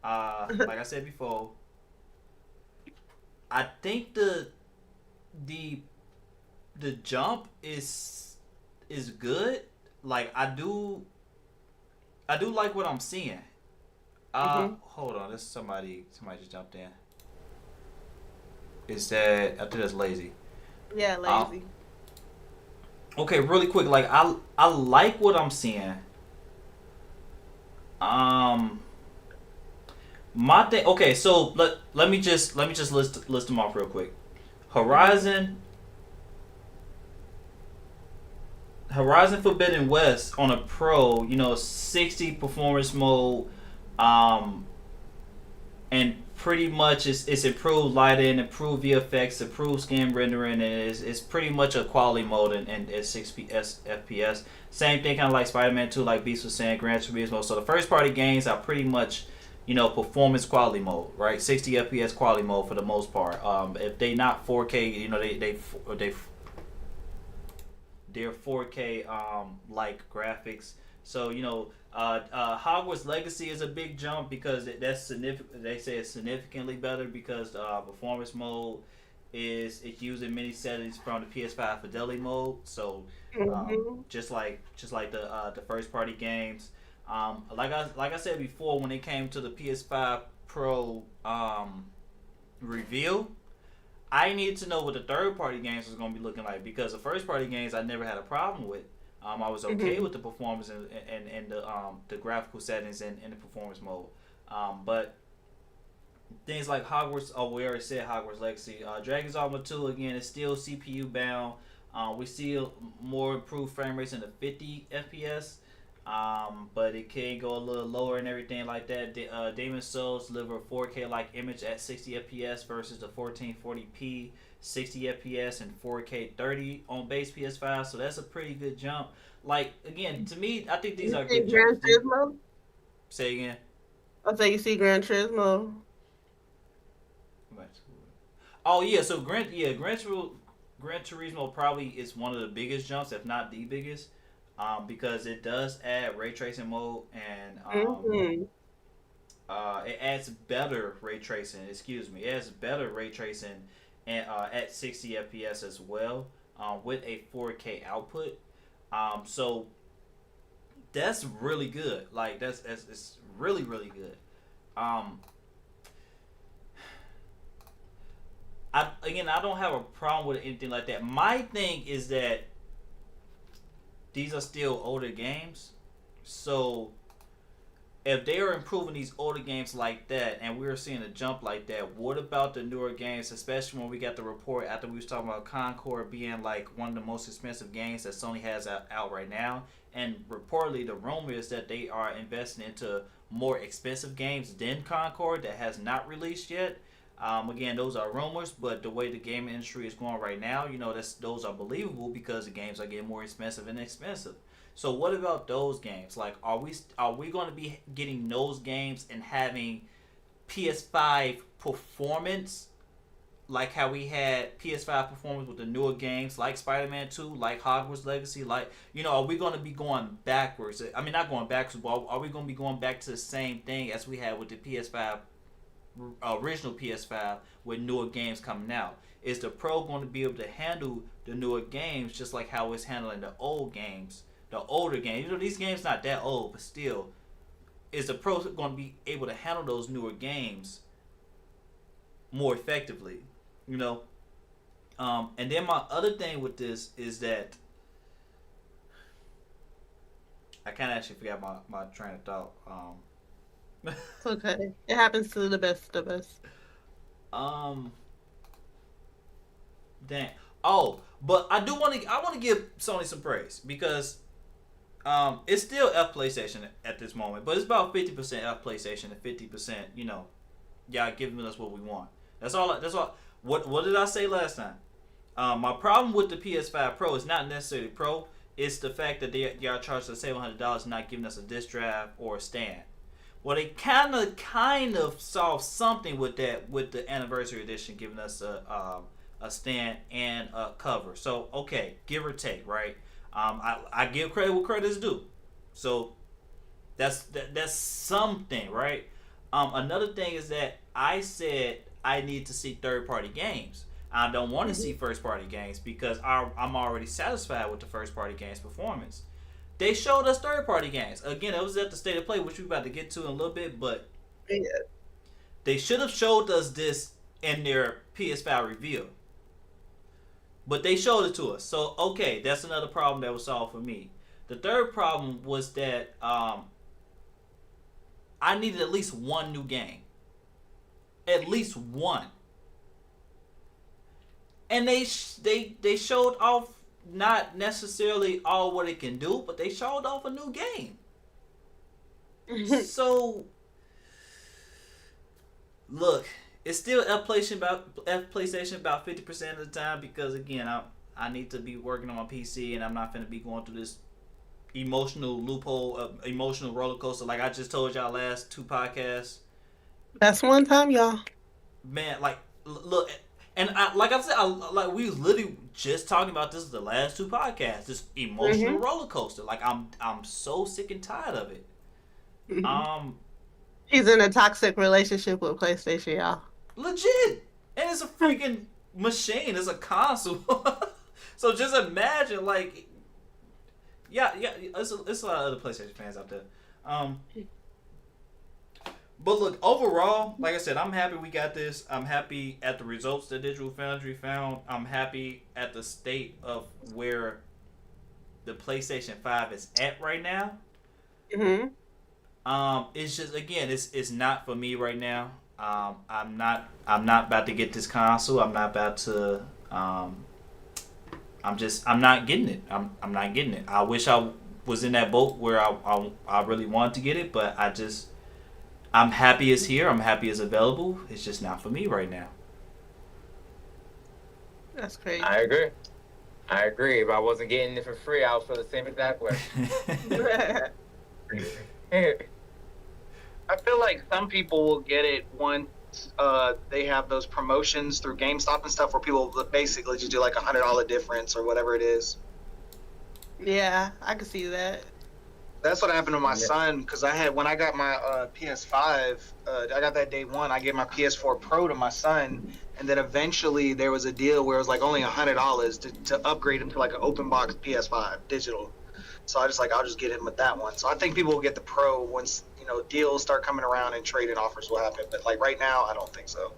Like I said before, I think the jump is good. Like I do like what I'm seeing. Hold on, there's somebody just jumped in. Is that I think that's lazy. Yeah, lazy. Okay, really quick, like I like what I'm seeing. My thing. Okay, so let me just list them off real quick. Horizon Forbidden West on a Pro, 60 performance mode, and pretty much it's improved lighting, improved VFX, improved skin rendering, and it's pretty much a quality mode and 6 FPS. Same thing, kind of like Spider-Man 2, like Beast was saying, Gran Turismo. So the first party games are pretty much, performance quality mode, right? 60 FPS quality mode for the most part. If they not 4K, they're 4K like graphics. So Hogwarts Legacy is a big jump because that's significant. They say it's significantly better because performance mode it's using many settings from the PS5 fidelity mode. So just like the first party games, like I said before, when it came to the PS5 Pro reveal, I needed to know what the third party games was going to be looking like because the first party games I never had a problem with. I was okay with the performance and the graphical settings and the performance mode. But things like Hogwarts, we already said Hogwarts Legacy. Dragon's Dogma 2, again, is still CPU bound. We see more improved frame rates in the 50 FPS. But it can go a little lower and everything like that. Demon's Souls deliver a 4K like image at 60 FPS versus the 1440p 60 FPS and 4K 30 on base PS5. So that's a pretty good jump. Like again, to me, I think these are good jumps. Gran Turismo? Say again. I say you see Gran Turismo. Oh yeah, so Gran Turismo probably is one of the biggest jumps, if not the biggest. because it does add ray tracing mode, and it adds better ray tracing. Excuse me, it adds better ray tracing, and at 60 FPS as well, with a 4K output. So that's really good. Like that's it's really really good. I don't have a problem with anything like that. My thing is that these are still older games, so if they are improving these older games like that, and we're seeing a jump like that, what about the newer games? Especially when we got the report after we was talking about Concord being like one of the most expensive games that Sony has out right now, and reportedly the rumor is that they are investing into more expensive games than Concord that has not released yet. Again, those are rumors, but the way the game industry is going right now, those are believable because the games are getting more expensive and expensive. So what about those games? Like, are we going to be getting those games and having PS5 performance, like how we had PS5 performance with the newer games, like Spider-Man 2, like Hogwarts Legacy, like are we going to be going backwards? I mean, not going backwards, but are we going to be going back to the same thing as we had with the PS5? Original PS5 with newer games coming out? Is the Pro going to be able to handle the newer games just like how it's handling the old games, the older games? These games not that old, but still, is the Pro going to be able to handle those newer games more effectively? And then my other thing with this is that I kind of actually forgot my train of thought. It's okay. It happens to the best of us. Dang. Oh, but I want to give Sony some praise because it's still F PlayStation at this moment, but it's about 50% F PlayStation and 50%, y'all giving us what we want. That's all. What did I say last time? My problem with the PS5 Pro is not necessarily Pro. It's the fact that y'all charged us $700 not giving us a disc drive or a stand. Well, they kind of solved something with that with the anniversary edition, giving us a stand and a cover. So okay, give or take, right? I give credit where credit is due. So that's something, right? Another thing is that I said I need to see third-party games. I don't want to see first-party games because I'm already satisfied with the first-party games performance. They showed us third-party games. Again, it was at the State of Play, which we're about to get to in a little bit, but they should have showed us this in their PS5 reveal. But they showed it to us. So, okay, that's another problem that was solved for me. The third problem was that I needed at least one new game. At least one. And they showed off not necessarily all what it can do, but they showed off a new game. So, look, it's still F PlayStation about 50% of the time because, again, I need to be working on my PC and I'm not going to be going through this emotional loophole, emotional roller coaster like I just told y'all last 2 podcasts. That's one time, y'all. Man, like, look... And like I said, we was literally just talking about this the last 2 Podcasts. This emotional roller coaster. Like I'm so sick and tired of it. He's in a toxic relationship with PlayStation, y'all. Legit, and it's a freaking machine. It's a console. So just imagine, like, yeah. It's a lot of other PlayStation fans out there. But look, overall, like I said, I'm happy we got this. I'm happy at the results that Digital Foundry found. I'm happy at the state of where the PlayStation 5 is at right now. It's just, again, it's not for me right now. I'm not about to get this console. I'm not about to. I'm not getting it. I'm not getting it. I wish I was in that boat where I really wanted to get it, but I'm happy it's here. I'm happy it's available. It's just not for me right now. That's crazy. I agree. If I wasn't getting it for free, I would feel the same exact way. I feel like some people will get it once they have those promotions through GameStop and stuff where people basically just do like $100 difference or whatever it is. Yeah, I can see that. That's what happened to my son because when I got my PS5, I got that day one. I gave my PS4 Pro to my son, and then eventually there was a deal where it was like only $100 to upgrade him to like an open box PS5 digital. So I'll just get him with that one. So I think people will get the Pro once deals start coming around and trading offers will happen. But like right now, I don't think so.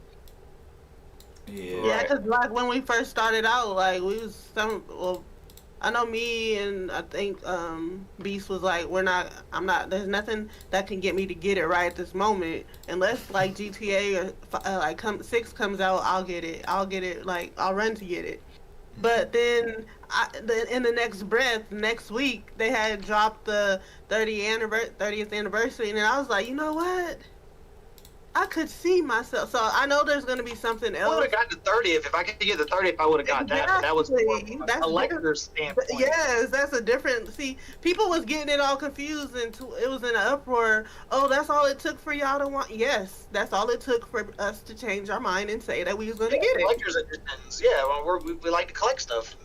Yeah, because like when we first started out, like we was I know me and I think Beast was like, there's nothing that can get me to get it right at this moment. Unless like GTA or 6 comes out, I'll get it, like I'll run to get it. But then in the next breath, next week, they had dropped the 30th anniversary, and then I was like, you know what? I could see myself. So I know there's going to be something else. I would have got the 30th. If I could get the 30th, I would have got that. But that was a collector's standpoint. Yes, that's a different. See, people was getting it all confused, and it was in an uproar. Oh, that's all it took for y'all to want. Yes, that's all it took for us to change our mind and say that we was going to get it. Collector's editions. Yeah, well, we like to collect stuff.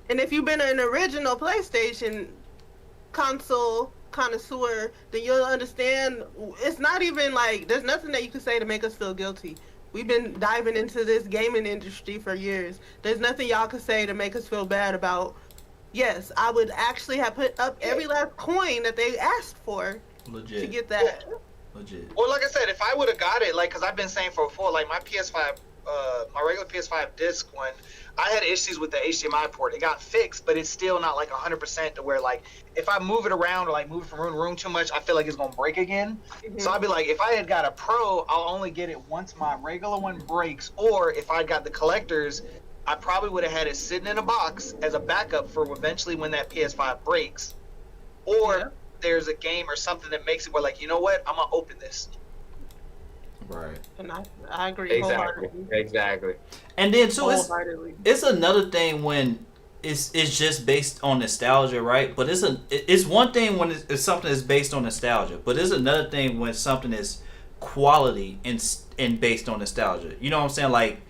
And if you've been an original PlayStation console connoisseur, then you'll understand it's not even like there's nothing that you can say to make us feel guilty. We've been diving into this gaming industry for years. There's nothing y'all can say to make us feel bad about. Yes, I would actually have put up every last coin that they asked for to get that. Legit. Well, like I said, if I would have got it, like, because I've been saying before, like my PS5, my regular PS5 disc one, I had issues with the HDMI port. It got fixed, but it's still not like 100% to where like if I move it around or like move it from room to room too much, I feel like it's gonna break again. Mm-hmm. So I'd be like, if I had got a Pro, I'll only get it once my regular one breaks. Or if I got the collectors, I probably would have had it sitting in a box as a backup for eventually when that PS5 breaks. Or there's a game or something that makes it where like, you know what, I'm gonna open this. Right. And I agree. Exactly. And then too, it's another thing when it's just based on nostalgia, right? But it's one thing when it's something that's based on nostalgia, but it's another thing when something is quality and based on nostalgia. You know what I'm saying? Like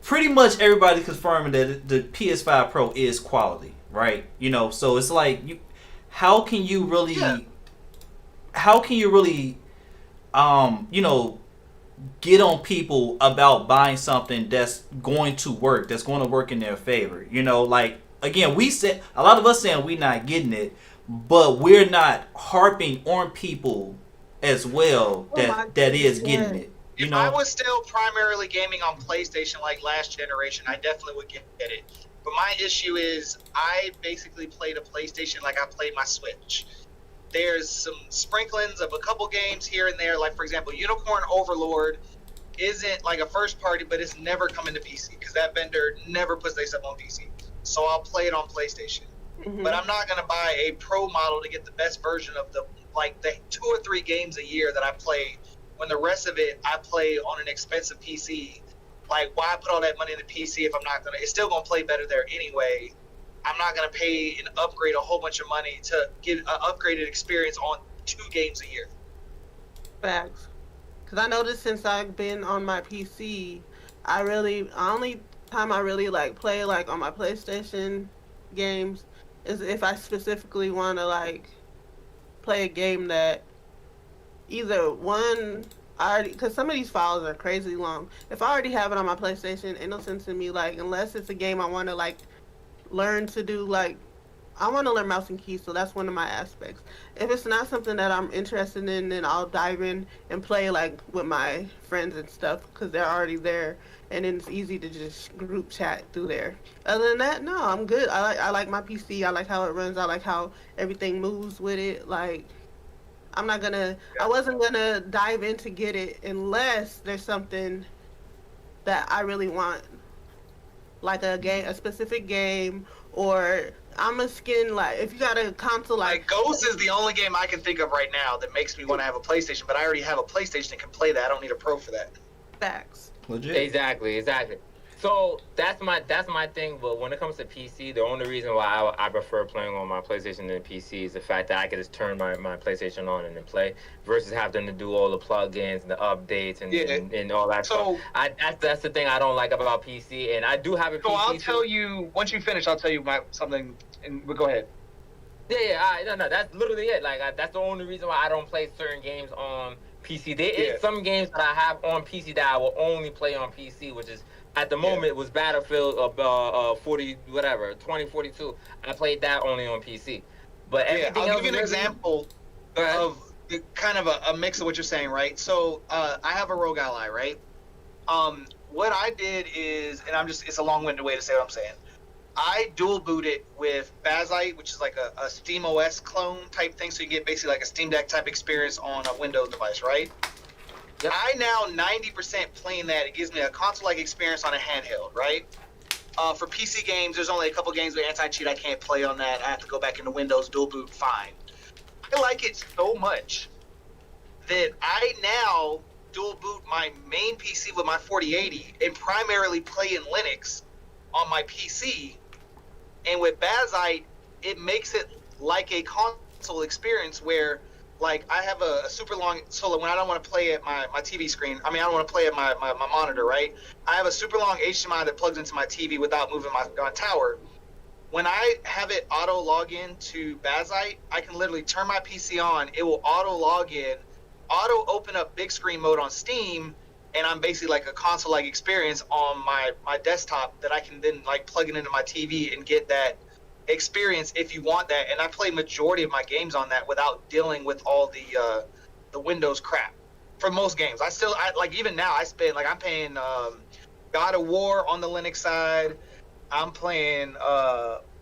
pretty much everybody confirming that the PS5 Pro is quality, right? You know, so it's like how can you really get on people about buying something that's going to work in their favor. You know, like again, we said a lot of us saying we're not getting it, but we're not harping on people as well that is getting it. If I was still primarily gaming on PlayStation like last generation, I definitely would get it. But my issue is I basically played a PlayStation like I played my Switch. There's some sprinklings of a couple games here and there. Like, for example, Unicorn Overlord isn't like a first party, but it's never coming to PC because that vendor never puts their stuff on PC. So I'll play it on PlayStation. Mm-hmm. But I'm not going to buy a pro model to get the best version of the 2 or 3 games a year that I play when the rest of it I play on an expensive PC. Like, why put all that money in the PC if I'm not going to – it's still going to play better there anyway. I'm not going to pay and upgrade a whole bunch of money to get an upgraded experience on 2 games a year. Facts. Because I noticed since I've been on my PC, only time I really like play like on my PlayStation games is if I specifically want to like play a game that either one because some of these files are crazy long. If I already have it on my PlayStation, ain't no sense in me like unless it's a game I want to like learn to do. Like I want to learn mouse and keys, so that's one of my aspects. If it's not something that I'm interested in, then I'll dive in and play like with my friends and stuff because they're already there, and then it's easy to just group chat through there. Other than that, no, I'm good. I like my PC. I like how it runs. I like how everything moves with it. Like I wasn't gonna dive in to get it unless there's something that I really want, like a specific game, or I'm a skin, like if you got a console like Ghost is the only game I can think of right now that makes me want to have a PlayStation, but I already have a PlayStation that can play that. I don't need a Pro for that. Facts. Legit. Exactly. So that's my thing. But when it comes to PC, the only reason why I prefer playing on my PlayStation than PC is the fact that I can just turn my PlayStation on and then play, versus having to do all the plugins and the updates and all that stuff. That's the thing I don't like about PC. And I do have a PC. So I'll tell you once you finish. I'll tell you something. And we'll go ahead. Yeah. No. That's literally it. Like that's the only reason why I don't play certain games on PC. There is some games that I have on PC that I will only play on PC, which is. At the moment, was Battlefield 2042. I played that only on PC. But everything I'll give you an example of kind of a mix of what you're saying, right? So I have a rogue ally, right? What I did is, and it's a long-winded way to say what I'm saying. I dual booted with Bazite, which is like a Steam OS clone type thing, so you get basically like a Steam Deck type experience on a Windows device, right? Yep. I now 90% playing that. It gives me a console-like experience on a handheld, right? For PC games, there's only a couple games with anti-cheat I can't play on that. I have to go back into Windows, dual boot, fine. I like it so much that I now dual boot my main PC with my 4080 and primarily play in Linux on my PC. And with Bazite, it makes it like a console experience where like I have a super long, so when I don't want to play at my TV screen, I don't want to play at my monitor, right? I have a super long HDMI that plugs into my TV without moving my tower. When I have it auto log in to Bazite, I can literally turn my PC on, it will auto log in, auto open up big screen mode on Steam, and I'm basically like a console-like experience on my desktop that I can then like plug it into my TV and get that experience if you want that. And I play majority of my games on that without dealing with all the Windows crap for most games. I like even now I'm paying God of War on the Linux side. I'm playing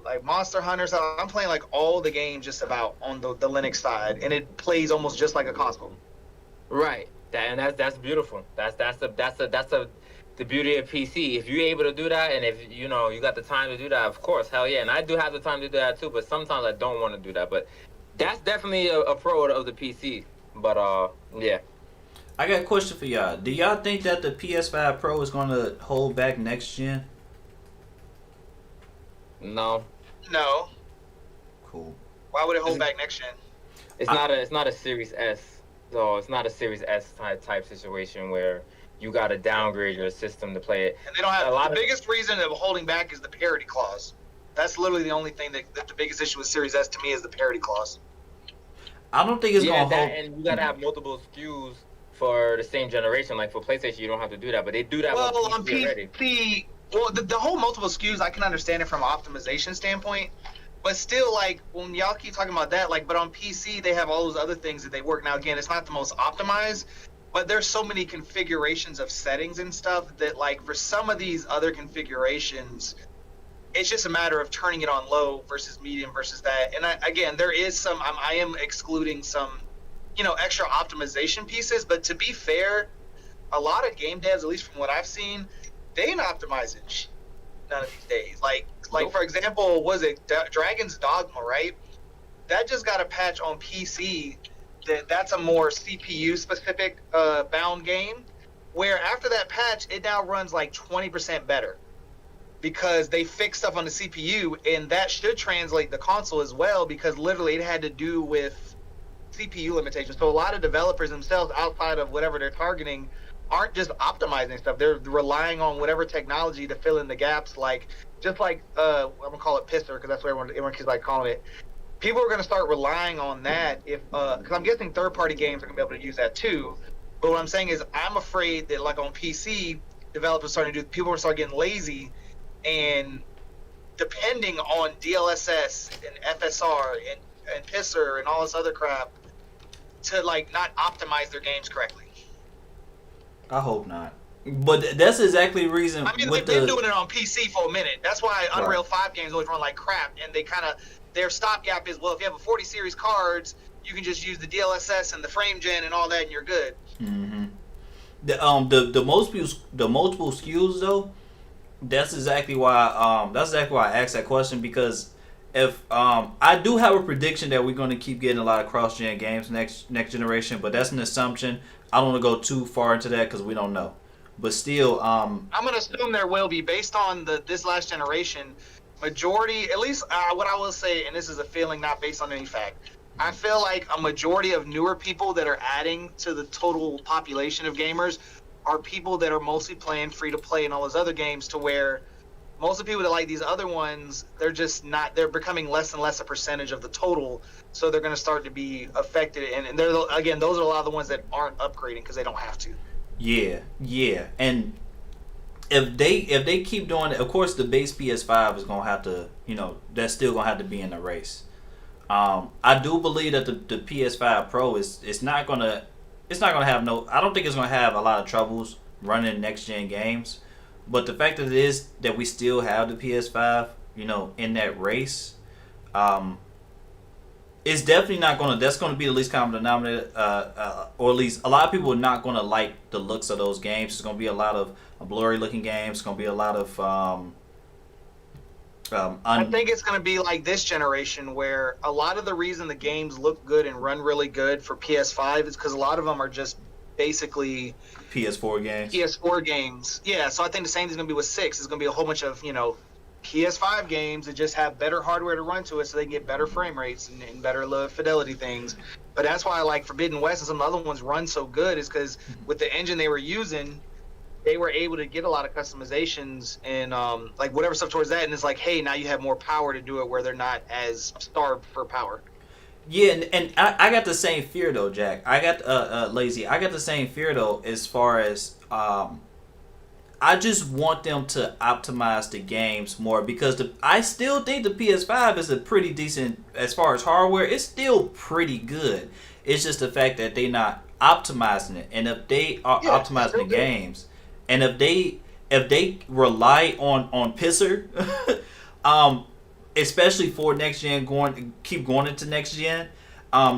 like Monster Hunter, so I'm playing like all the games just about on the Linux side, and it plays almost just like a console. Right. That's beautiful. That's the beauty of PC. If you're able to do that, and if you got the time to do that, of course, hell yeah. And I do have the time to do that too, but sometimes I don't want to do that. But that's definitely a pro of the PC. But yeah. I got a question for y'all. Do y'all think that the PS5 Pro is going to hold back next gen? No. Cool. Why would it hold back next gen? It's not a Series S. So it's not a Series S type situation where you got to downgrade your system to play it. And they don't have the biggest reason of holding back is the parity clause. That's literally the only thing that the biggest issue with Series S to me is the parity clause. I don't think it's going to hold. And you got to have multiple SKUs for the same generation. Like for PlayStation, you don't have to do that, but they do that on PC already. Well, the whole multiple SKUs, I can understand it from an optimization standpoint. But still, like, when y'all keep talking about that, like, but on PC, they have all those other things that they work. Now, again, it's not the most optimized, but there's so many configurations of settings and stuff that, like, for some of these other configurations, it's just a matter of turning it on low versus medium versus that. And, again, there is some, I am excluding some, extra optimization pieces. But to be fair, a lot of game devs, at least from what I've seen, they ain't optimizing none of these days. Like for example, was it Dragon's Dogma, right? That just got a patch on PC. That's a more CPU specific bound game, where after that patch, it now runs like 20% better because they fixed stuff on the CPU, and that should translate the console as well because literally it had to do with CPU limitations. So a lot of developers themselves, outside of whatever they're targeting, aren't just optimizing stuff. They're relying on whatever technology to fill in the gaps. Like, just like, I'm going to call it Pisser, because that's what everyone keeps like calling it. People are going to start relying on that because I'm guessing third-party games are going to be able to use that too. But what I'm saying is I'm afraid that, like, on PC, developers people are going to start getting lazy, and depending on DLSS and FSR and Pisser and all this other crap to, like, not optimize their games correctly. I hope not. But that's exactly the reason. I mean, they've been doing it on PC for a minute. That's why Unreal 5 games always run like crap, and they their stopgap is, well, if you have a 40 series cards, you can just use the DLSS and the frame gen and all that, and you're good. Mm-hmm. The multiple SKUs though, that's exactly why I asked that question, because if I do have a prediction that we're going to keep getting a lot of cross-gen games next generation, but that's an assumption. I don't want to go too far into that because we don't know. But still, I'm gonna assume there will be based on this last generation. Majority, at least what I will say, and this is a feeling not based on any fact. I feel like a majority of newer people that are adding to the total population of gamers are people that are mostly playing free to play and all those other games, to where most of the people that like these other ones, they're just not, they're becoming less and less a percentage of the total. So they're going to start to be affected. And they're, again, those are a lot of the ones that aren't upgrading because they don't have to. Yeah. And if they keep doing it, of course the base PS5 is going to have to, that's still going to have to be in the race. I do believe that the PS5 Pro it's not going to have I don't think it's going to have a lot of troubles running next gen games. But the fact that it is that we still have the PS5, in that race, it's definitely not going to. That's going to be the least common denominator, or at least a lot of people are not going to like the looks of those games. It's going to be a lot of blurry looking games. It's going to be a lot of. I think it's going to be like this generation, where a lot of the reason the games look good and run really good for PS5 is because a lot of them are just basically PS4 games. Yeah, so I think the same thing's going to be with 6. It's going to be a whole bunch of, PS5 games that just have better hardware to run to it so they can get better frame rates and better low fidelity things. But that's why I like Forbidden West and some other ones run so good, is because with the engine they were using, they were able to get a lot of customizations and like whatever stuff towards that. And it's like, hey, now you have more power to do it where they're not as starved for power. Yeah, and I got the same fear though, Jack. I got lazy. I got the same fear though, as far as I just want them to optimize the games more, because I still think the PS5 is a pretty decent, as far as hardware. It's still pretty good. It's just the fact that they're not optimizing it, and if they are optimizing the games, and if they rely on pisser, especially for next gen, keep going into next gen,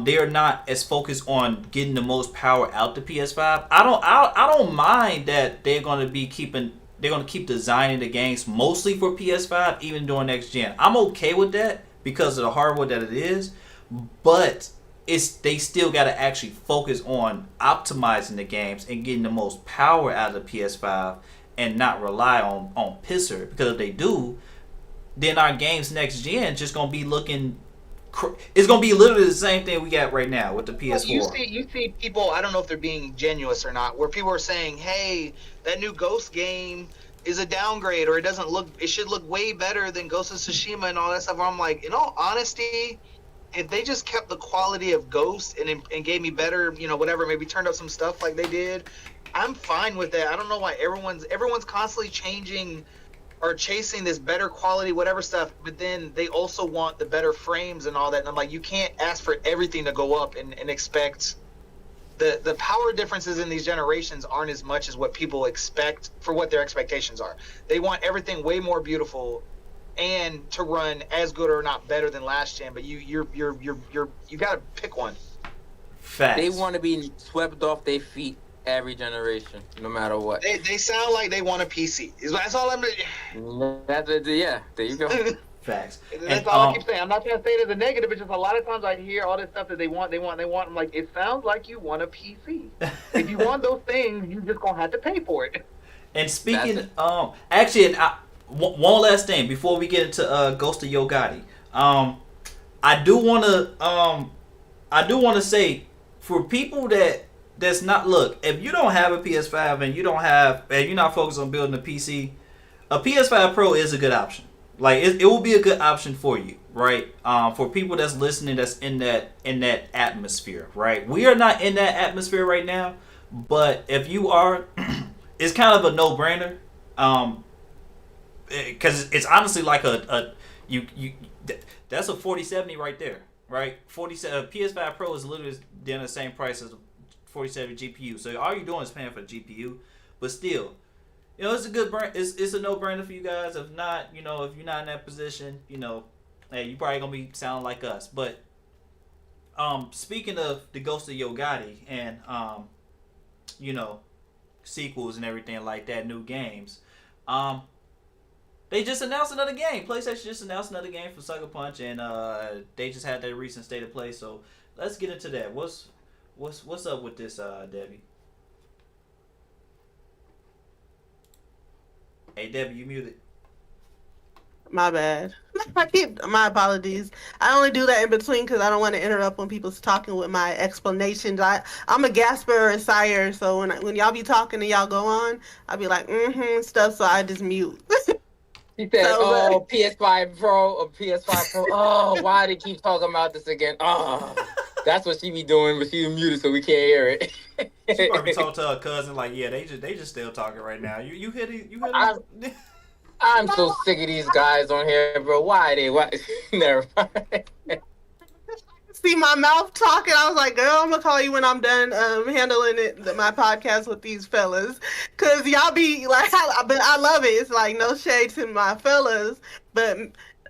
they are not as focused on getting the most power out the PS5. I don't mind that they're going to keep designing the games mostly for PS5 even during next gen. I'm okay with that because of the hardware that it is, but they still got to actually focus on optimizing the games and getting the most power out of the PS5 and not rely on pisser, because if they do, then our games next gen just gonna be looking. It's gonna be literally the same thing we got right now with the PS4. You see people. I don't know if they're being genuine or not, where people are saying, "Hey, that new Ghost game is a downgrade, or it should look way better than Ghost of Tsushima and all that stuff." I'm like, in all honesty, if they just kept the quality of Ghost and gave me better, whatever, maybe turned up some stuff like they did, I'm fine with that. I don't know why everyone's constantly changing or chasing this better quality, whatever stuff, but then they also want the better frames and all that. And I'm like, you can't ask for everything to go up and expect the power differences in these generations aren't as much as what people expect for what their expectations are. They want everything way more beautiful and to run as good or not better than last gen, but you got to pick one. Facts. They want to be swept off their feet every generation, no matter what. They sound like they want a PC. That's all I'm. Yeah, there you go. Facts. That's all I keep saying. I'm not trying to say it as a negative. It's just a lot of times I hear all this stuff that they want. I'm like, it sounds like you want a PC. If you want those things, you're just gonna have to pay for it. And speaking, actually, one last thing before we get into Ghost of Yo Gotti. I do want to say, for people that's not, look, if you don't have a PS5 and you're not focused on building a PC, a PS5 Pro is a good option. Like it will be a good option for you, right? For people that's listening, that's in that atmosphere, right? We are not in that atmosphere right now, but if you are, it's kind of a no-brainer. Because it's honestly like that's a 4070 right there, right? PS5 Pro is literally doing the same price as a 4070 GPU. So all you're doing is paying for the GPU, but still, it's a good brand. It's a no-brainer for you guys. If not, if you're not in that position, hey, you probably gonna be sounding like us. But speaking of the Ghost of Yo Gotti and sequels and everything like that, new games, they just announced another game. PlayStation just announced another game for Sucker Punch, and they just had their recent state of play. So let's get into that. What's up with this, Debbie? Hey, Debbie, you muted. My bad. My apologies. I only do that in between because I don't want to interrupt when people's talking with my explanations. I'm a gasper or a sire, so when y'all be talking and y'all go on, I be like stuff. So I just mute. He said, So, PS5 Pro or PS5 Pro. Oh, why they keep talking about this again? Oh, that's what she be doing, but she muted so we can't hear it. She probably talked to her cousin like, yeah, they just still talking right now. You hit it. I'm so sick of these guys on here, bro. Why they? Why? Never mind. see my mouth talking. I was like, girl, I'm gonna call you when I'm done handling my podcast with these fellas, cause y'all be like, I love it. It's like no shade to my fellas, but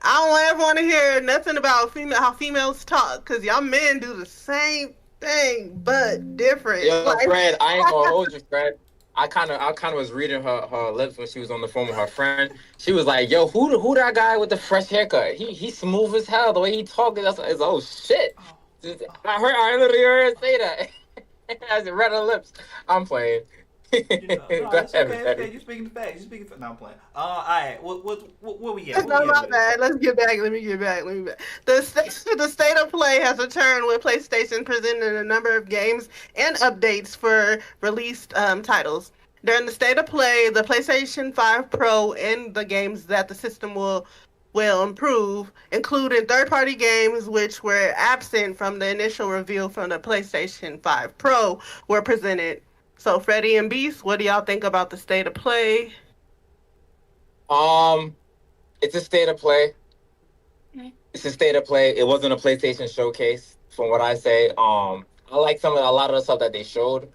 I don't ever want to hear nothing about how females talk, cause y'all men do the same thing but different. Yo, like, Fred, I ain't gonna hold you, Fred. I kind of was reading her lips when she was on the phone with her friend. She was like, "Yo, who that guy with the fresh haircut? He's smooth as hell. The way he talking, that's oh shit." I literally heard her say that. As it read her lips. I'm playing. No, it's okay. You're speaking the facts. No, I'm playing. All right. What we get? No, my bad. Let's get back. Let me get back. The state of play has returned with PlayStation presenting a number of games and updates for released titles. During the state of play, the PlayStation 5 Pro and the games that the system will improve, including third-party games which were absent from the initial reveal from the PlayStation 5 Pro, were presented. So, Freddie and Beast, what do y'all think about the state of play? It's a state of play. It's a state of play. It wasn't a PlayStation showcase, from what I say. I like a lot of the stuff that they showed.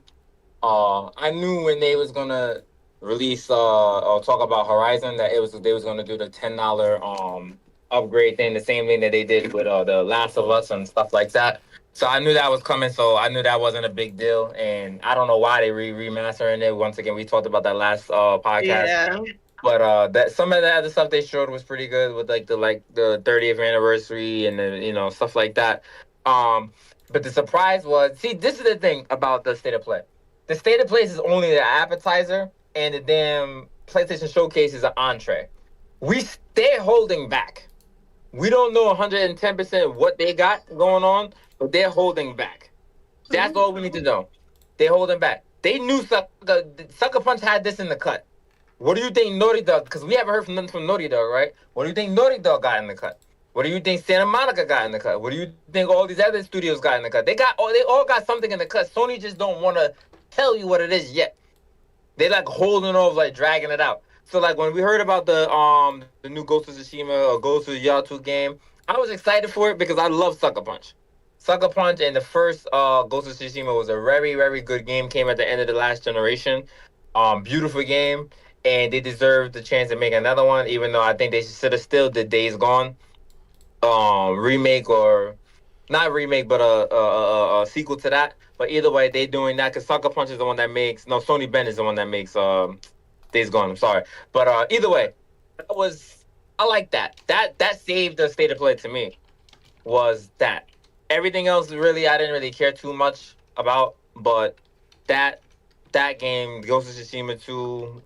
I knew when they was gonna release or talk about Horizon that they was gonna do the $10 upgrade thing, the same thing that they did with the Last of Us and stuff like that. So I knew that was coming, so I knew that wasn't a big deal, and I don't know why they remastering it. Once again, we talked about that last podcast. Yeah. But that some of the other stuff they showed was pretty good with the 30th anniversary and the stuff like that. But the surprise was, see, this is the thing about the state of play. The state of play is only the appetizer, and the damn PlayStation Showcase is an entree. They're holding back. We don't know 110% what they got going on, but they're holding back. That's all we need to know. They're holding back. They knew Sucker Punch had this in the cut. What do you think Naughty Dog? Because we haven't heard from them from Naughty Dog, right? What do you think Naughty Dog got in the cut? What do you think Santa Monica got in the cut? What do you think all these other studios got in the cut? They all got something in the cut. Sony just don't want to tell you what it is yet. They holding off, dragging it out. So when we heard about the new Ghost of Tsushima or Ghost of Yatu game, I was excited for it because I love Sucker Punch. Sucker Punch and the first Ghost of Tsushima was a very, very good game. Came at the end of the last generation. Beautiful game, and they deserved the chance to make another one. Even though I think they should have still did Days Gone remake, or not remake, but a sequel to that. But either way, they doing that because Sucker Punch is the one that makes. No, Sony Ben is the one that makes Days Gone. I'm sorry, but either way, I like that. That saved the state of play to me. Was that everything else really I didn't really care too much about, but that game, Ghost of Tsushima 2,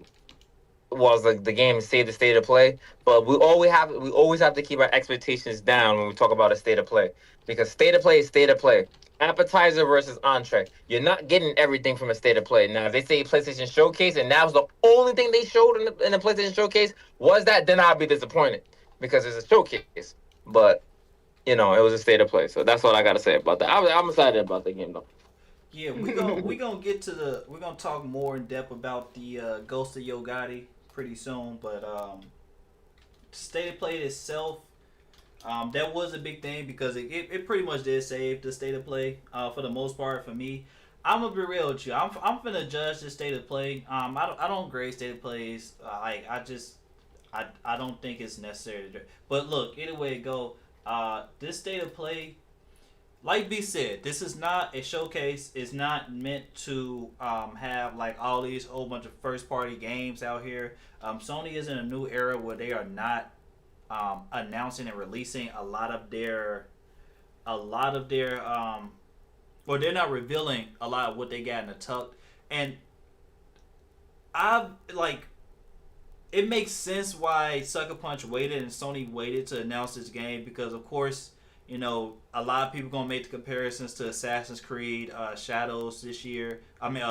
was the game to save the state of play. But we always have to keep our expectations down when we talk about a state of play, because state of play is state of play. Appetizer versus entree. You're not getting everything from a state of play. Now, if they say PlayStation Showcase and that was the only thing they showed in the PlayStation Showcase was that, then I'll be disappointed because it's a showcase. But it was a state of play. So that's what I gotta say about that. I'm excited about the game though. Yeah, we're gonna talk more in depth about the Ghost of Yogati pretty soon. But state of play itself, that was a big thing because it pretty much did save the state of play for the most part for me. I'm gonna be real with you. I'm finna judge the state of play. I don't grade state of plays. I don't think it's necessary to. But look, either way it go, this state of play, like B said, this is not a showcase. It's not meant to have all these whole bunch of first party games out here. Sony is in a new era where they are not announcing and releasing a lot of their or they're not revealing a lot of what they got in the tuck. And it makes sense why Sucker Punch waited and Sony waited to announce this game because, of course, you know, a lot of people gonna make the comparisons to Assassin's Creed Shadows this year. I mean,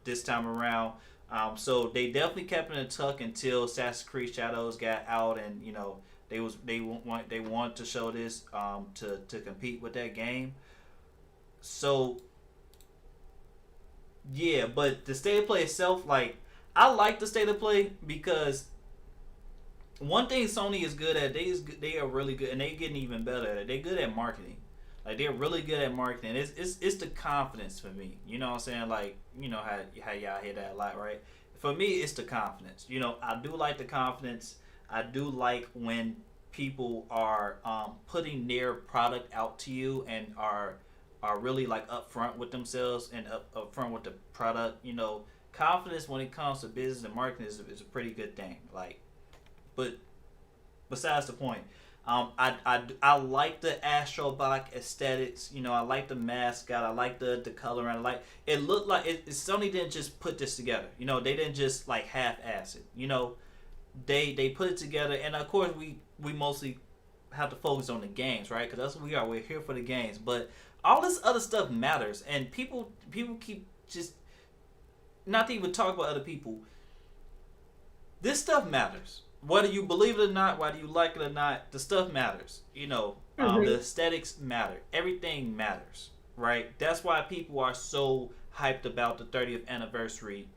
this time around. So they definitely kept it in tuck until Assassin's Creed Shadows got out, and you know they want to show this to compete with that game. So yeah, but the state of play itself, like I like the state of play because one thing Sony is good at, they are really good, and they getting even better at it. They're good at marketing. Like they're really good at marketing. It's the confidence for me. You know what I'm saying? Like, you know how y'all hear that a lot, right? For me, it's the confidence. You know, I do like the confidence. I do like when people are putting their product out to you and are really like upfront with themselves and upfront with the product. You know, confidence when it comes to business and marketing is a pretty good thing. Like, but besides the point. I like the Astrobot aesthetics. You know, I like the mascot. I like the color. I like it. Looked like Sony didn't just put this together. You know, they didn't just like half-ass it. You know, they put it together, and of course we mostly have to focus on the games, right? Because that's what we are. We're here for the games, but all this other stuff matters, and people keep just not to even talk about other people. This stuff matters. Whether you believe it or not, whether you like it or not, the stuff matters. You know, the aesthetics matter. Everything matters, right? That's why people are so hyped about the 30th anniversary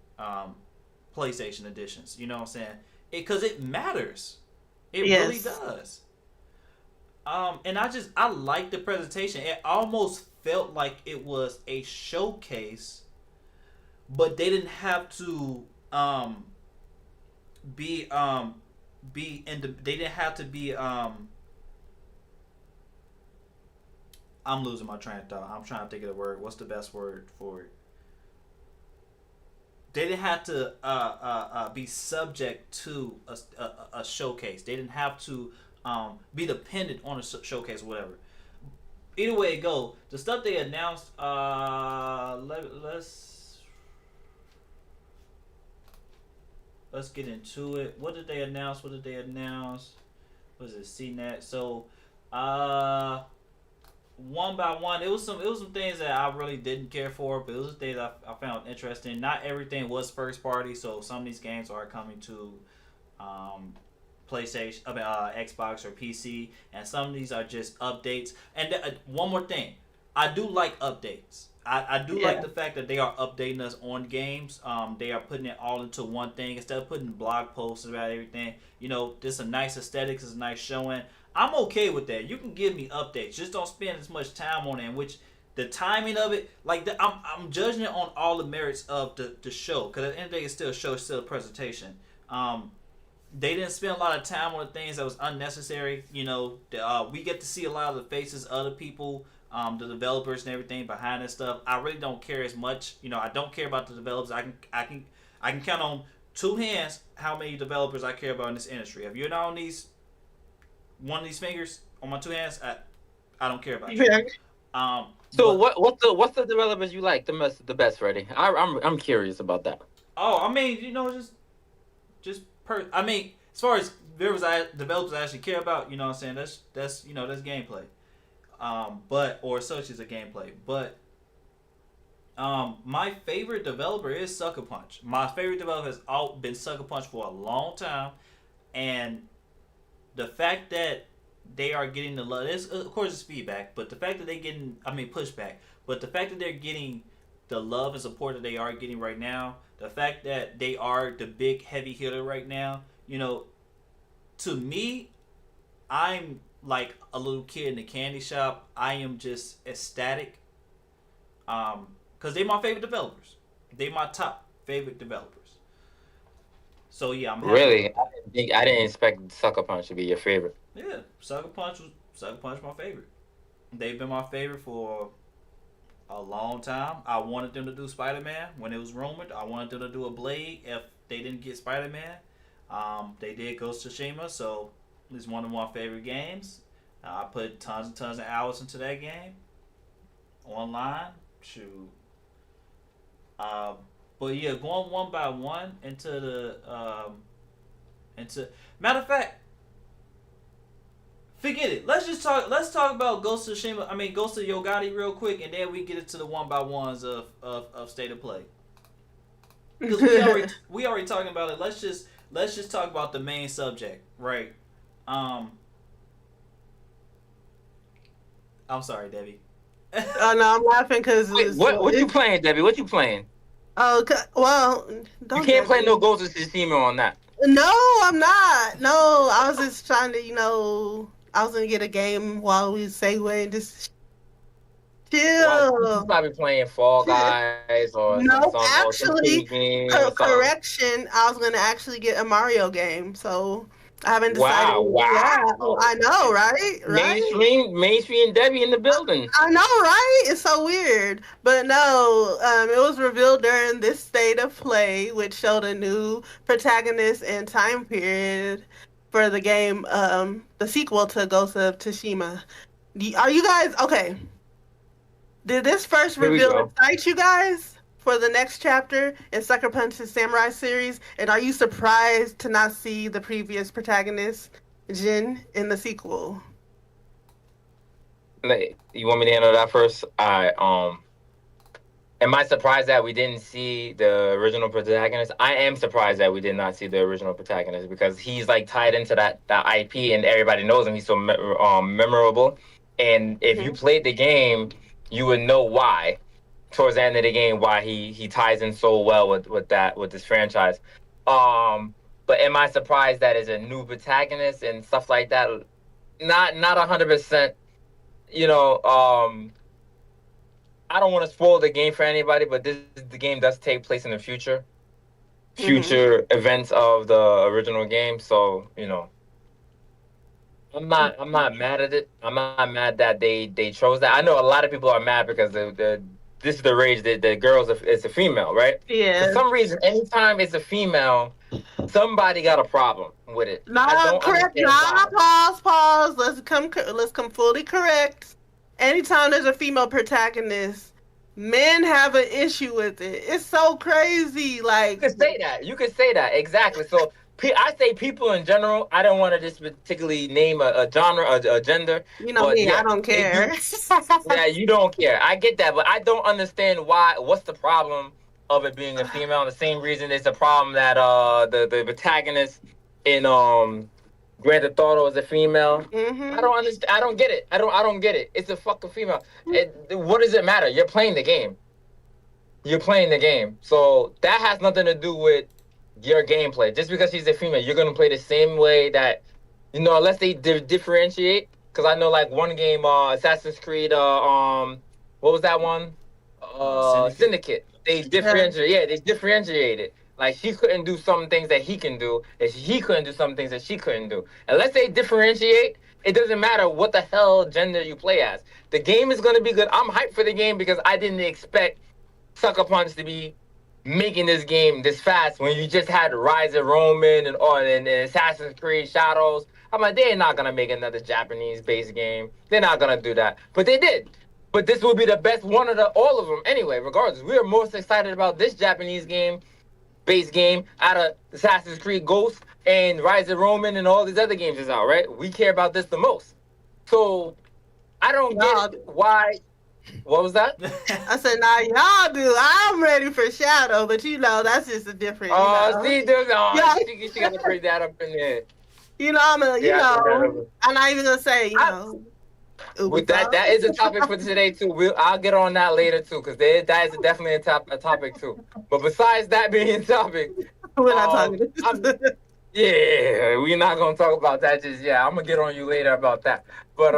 PlayStation editions. You know what I'm saying? Because it matters. It really does. And I like the presentation. It almost felt like it was a showcase, but they didn't have to they didn't have to be I'm losing my train of thought. I'm trying to think of the word. What's the best word for it? They didn't have to be subject to a showcase. They didn't have to be dependent on a showcase or whatever. Either way it go, the stuff they announced, let's get into it. What did they announce? Was it CNET? So, one by one, it was some things that I really didn't care for, but it was things I found interesting. Not everything was first party, so some of these games are coming to PlayStation, Xbox or PC, and some of these are just updates. And one more thing, I do like updates. I do like the fact that they are updating us on games. They are putting it all into one thing instead of putting blog posts about everything. You know, this is a nice aesthetics, it's a nice showing. I'm okay with that. You can give me updates. Just don't spend as much time on it. In which the timing of it, like I'm judging it on all the merits of the show. Because at the end of the day, it's still a show, it's still a presentation. They didn't spend a lot of time on the things that was unnecessary. You know, we get to see a lot of the faces of the people. The developers and everything behind this stuff. I really don't care as much. You know, I don't care about the developers. I can count on two hands how many developers I care about in this industry. If you're not on one of these fingers on my two hands, I don't care about you. So what's the developers you like the best, Freddie? I'm curious about that. Oh, I mean, you know, I mean, as far as developers I actually care about, you know what I'm saying? That's you know, that's gameplay. Or such as a gameplay. But my favorite developer is Sucker Punch. My favorite developer has been Sucker Punch for a long time, and the fact that they are getting the love, of course it's feedback, but the fact that they're getting, pushback, but the fact that they're getting the love and support that they are getting right now, the fact that they are the big heavy hitter right now, you know, to me, I'm like a little kid in a candy shop. I am just ecstatic. Because they're my favorite developers. They're my top favorite developers. So yeah, I'm happy. Really? I didn't expect Sucker Punch to be your favorite. Yeah, Sucker Punch my favorite. They've been my favorite for a long time. I wanted them to do Spider-Man when it was rumored. I wanted them to do a Blade if they didn't get Spider-Man. They did Ghost of Tsushima, so it's one of my favorite games. I put tons and tons of hours into that game. Online. Shoot. But yeah, going one by one into And to matter of fact, forget it. Let's talk about Ghost of Tsushima. I mean Ghost of Yogati real quick, and then we get into the one by ones of State of Play. Because we already talking about it. Let's just talk about the main subject, right? I'm sorry, Debbie. Oh no, I'm laughing because what you playing, Debbie? What you playing? Oh well, you can't play no Ghost of Tsushima on that. No, I'm not. No, I was just trying to, I was gonna get a game while we segue and just chill. Well, you probably playing Fall Guys or no, actually, correction. I was gonna actually get a Mario game, so I haven't decided. Wow. Yeah, I know, right? Mainstream Debbie in the building. I know, right? It's so weird. But no, it was revealed during this State of Play, which showed a new protagonist and time period for the game, the sequel to Ghost of Tsushima. Are you guys, okay. Did this first reveal excite you guys for the next chapter in Sucker Punch's Samurai series? And are you surprised to not see the previous protagonist, Jin, in the sequel? You want me to handle that first? Am I surprised that we didn't see the original protagonist? I am surprised that we did not see the original protagonist because he's like tied into that IP and everybody knows him. He's so memorable. And if you played the game, you would know why. Towards the end of the game, why he ties in so well with this franchise. But am I surprised that it's a new protagonist and stuff like that? Not 100%. I don't want to spoil the game for anybody, but the game does take place in the future events of the original game. So I'm not mad at it. I'm not mad that they chose that. I know a lot of people are mad because this is the rage that the girls it's a female, right? Yeah. For some reason, anytime it's a female, somebody got a problem with it. No, correct. Pause. Let's come fully correct. Anytime there's a female protagonist, men have an issue with it. It's so crazy. Like you could say that exactly. So I say people in general. I don't want to just particularly name a genre, a gender. Me, yeah, I don't care. Yeah, you don't care. I get that, but I don't understand why. What's the problem of it being a female? The same reason it's a problem that the protagonist in Grand Theft Auto is a female. Mm-hmm. I don't understand. I don't get it. I don't get it. It's a fucking female. What does it matter? You're playing the game. So that has nothing to do with your gameplay. Just because she's a female, you're gonna play the same way that, unless they differentiate. Because I know like one game, Assassin's Creed, what was that one? Syndicate. They differentiate. Yeah, they differentiated. Like she couldn't do some things that he can do, and he couldn't do some things that she couldn't do. Unless they differentiate, it doesn't matter what the hell gender you play as. The game is gonna be good. I'm hyped for the game because I didn't expect Sucker Punch to be making this game this fast when you just had Rise of Roman and Assassin's Creed Shadows. I'm like, they're not gonna make another Japanese-based game. They're not gonna do that, but they did. But this will be the best one of all of them anyway. Regardless, we are most excited about this Japanese base game out of Assassin's Creed Ghost and Rise of Roman and all these other games is out, right? We care about this the most. So I don't get why. What was that? I said, nah, y'all do. I'm ready for Shadow, but that's just a different. See, she got to bring that up in there. I'm not even gonna say, With that is a topic for today too. I'll get on that later too, because that is definitely a topic too. But besides that being a topic, we're not talking. Yeah, we're not gonna talk about that just yet. I'm gonna get on you later about that. But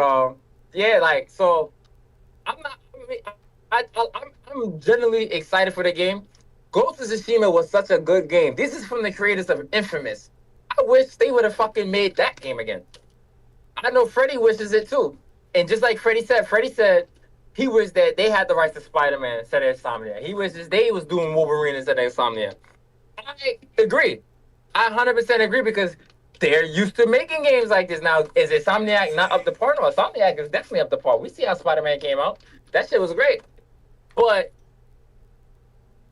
so I'm genuinely excited for the game. Ghost of Tsushima was such a good game. This is from the creators of Infamous. I wish they would have fucking made that game again. I know Freddie wishes it too. And just like Freddie said he wished that they had the rights to Spider-Man instead of Insomniac. He wishes they was doing Wolverine instead of Insomniac. I agree. I 100% agree because they're used to making games like this now. Is Insomniac not up to par? No, Insomniac is definitely up to par. We see how Spider-Man came out. That shit was great. But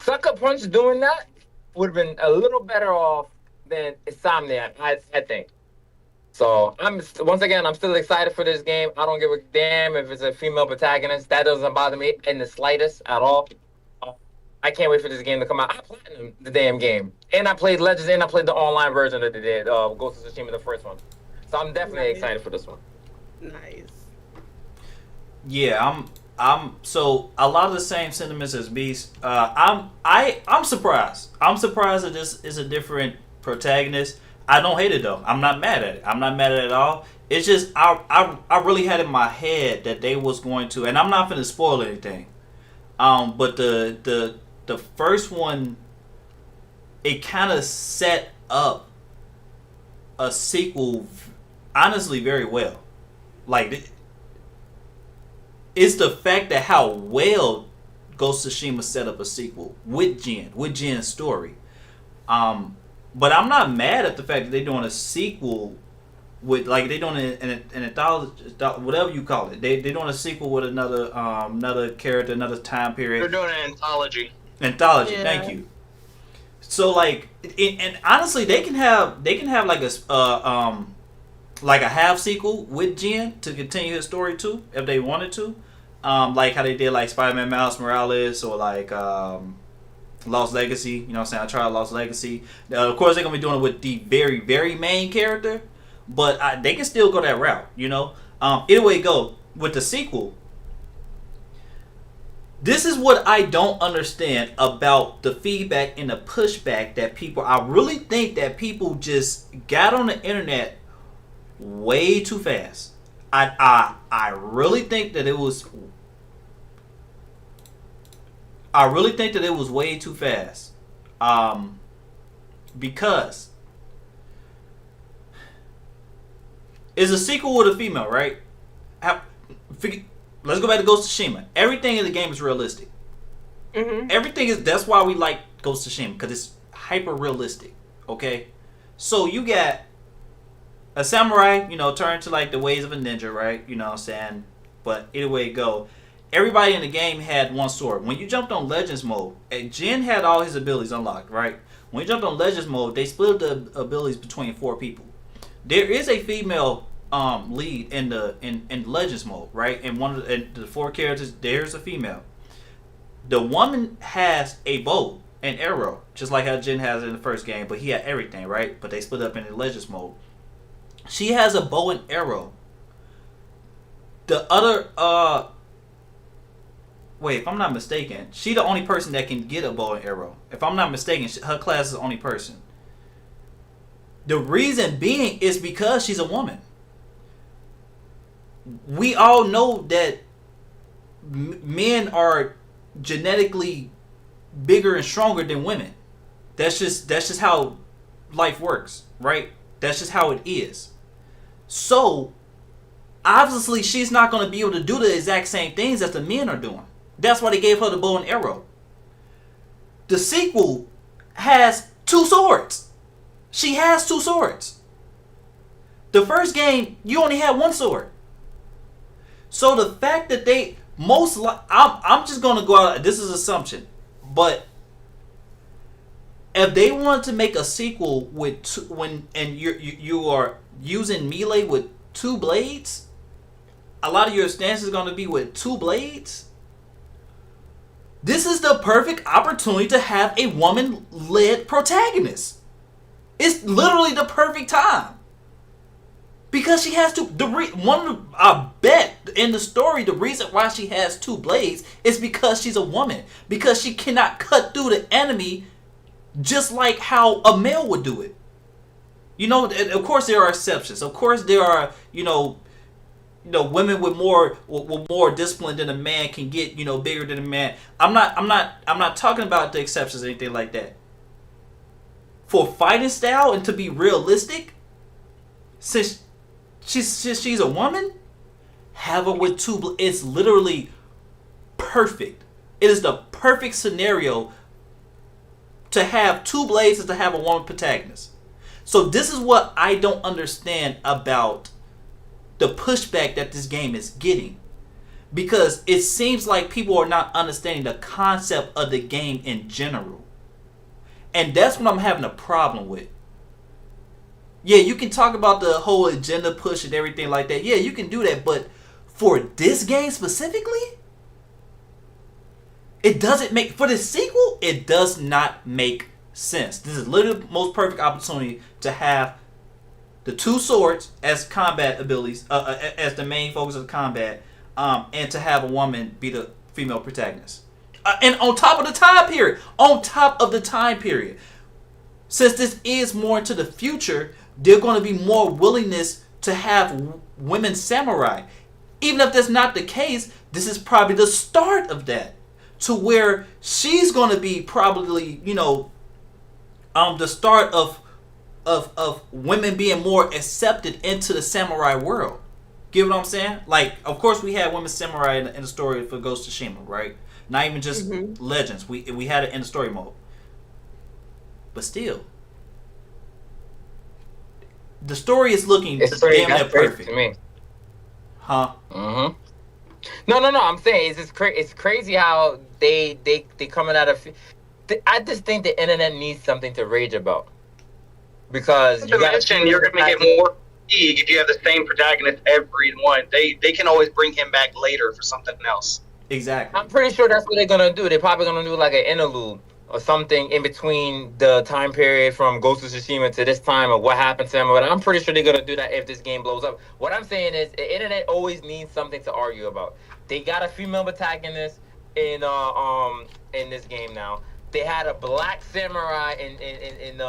Sucker Punch doing that would have been a little better off than Insomniac, I think. So I'm still excited for this game. I don't give a damn if it's a female protagonist. That doesn't bother me in the slightest at all. Uh, I can't wait for this game to come out. I platinum the damn game, and I played Legends, and I played the online version of the Ghost of Tsushima, the first one. So I'm definitely excited for this one. Nice. Yeah, I'm so a lot of the same sentiments as Beast. I'm surprised. I'm surprised that this is a different protagonist. I don't hate it though. I'm not mad at it. I'm not mad at it at all. It's just I really had in my head that they was going to, and I'm not gonna spoil anything. But the first one, it kind of set up a sequel, honestly, very well. Like, it's the fact that how well Ghost of Tsushima set up a sequel with Jin's story. But I'm not mad at the fact that they're doing a sequel with, like, they're doing an anthology, whatever you call it. They're doing a sequel with another character, another time period. They're doing an anthology. Anthology, Yeah. thank you. So, like, and honestly, they can have like a half sequel with Jin to continue his story too, if they wanted to. Like how they did like Spider-Man Miles Morales or like Lost Legacy. You know what I'm saying? I tried Lost Legacy. Of course, they're going to be doing it with the very, very main character, but they can still go that route, you know? Either way it go, with the sequel, this is what I don't understand about the feedback and the pushback that people... I really think that people just got on the internet way too fast. I really think that it was... I really think that it was way too fast. Because it's a sequel with a female, right? Let's go back to Ghost of Tsushima. Everything in the game is realistic. Mm-hmm. Everything is... That's why we like Ghost of Tsushima, because it's hyper realistic. Okay, so you got a samurai, you know, turn to like the ways of a ninja, right? You know what I'm saying? But either way it go, everybody in the game had one sword. When you jumped on Legends mode, and Jin had all his abilities unlocked, right? When you jumped on Legends mode, they split the abilities between 4 people. There is a female lead in Legends mode, right? And one of the 4 characters, there's a female. The woman has a bow and arrow, just like how Jin has it in the first game, but he had everything, right? But they split up in the Legends mode. She has a bow and arrow. The other, wait, if I'm not mistaken, she the only person that can get a bow and arrow. If I'm not mistaken, her class is the only person. The reason being is because she's a woman. We all know that men are genetically bigger and stronger than women. That's just how life works, right? That's just how it is. So, obviously, she's not going to be able to do the exact same things that the men are doing. That's why they gave her the bow and arrow. The sequel has 2 swords. She has 2 swords. The first game, you only had 1 sword. So the fact that they I'm just going to go out, this is assumption, but if they want to make a sequel with you are using melee with 2 blades, a lot of your stance is going to be with 2 blades. This is the perfect opportunity to have a woman-led protagonist. It's literally the perfect time. Because she has to... I bet in the story, the reason why she has 2 blades is because she's a woman. Because she cannot cut through the enemy just like how a male would do it. You know, of course there are exceptions. Of course there are, women with more discipline than a man can get, bigger than a man. I'm not talking about the exceptions or anything like that. For fighting style and to be realistic, since she's a woman, have her with 2 it's literally perfect. It is the perfect scenario to have 2 blades and to have a woman protagonist. So this is what I don't understand about the pushback that this game is getting. Because it seems like people are not understanding the concept of the game in general. And that's what I'm having a problem with. Yeah, you can talk about the whole agenda push and everything like that. Yeah, you can do that, but for this game specifically, it doesn't make for the sequel. It does not make sense. This is literally the most perfect opportunity to have the two swords as combat abilities, as the main focus of the combat, and to have a woman be the female protagonist. And on top of the time period, since this is more into the future, there's going to be more willingness to have women samurai. Even if that's not the case, this is probably the start of that. To where she's going to be probably, the start of women being more accepted into the samurai world. Get what I'm saying? Like, of course, we had women samurai in the story for Ghost of Tsushima, right? Not even just Legends. We had it in the story mode. But still, the story is looking damn near perfect to me. Huh? Mm-hmm. No. I'm saying it's crazy how they coming out of. I just think the internet needs something to rage about, because you're gonna get more fatigue if you have the same protagonist every one. They can always bring him back later for something else. Exactly. I'm pretty sure that's what they're gonna do. They're probably gonna do like an interlude or something in between the time period from Ghost of Tsushima to this time, or what happened to him. But I'm pretty sure they're gonna do that if this game blows up. What I'm saying is, the internet always needs something to argue about. They got a female protagonist in this game now. They had a black samurai in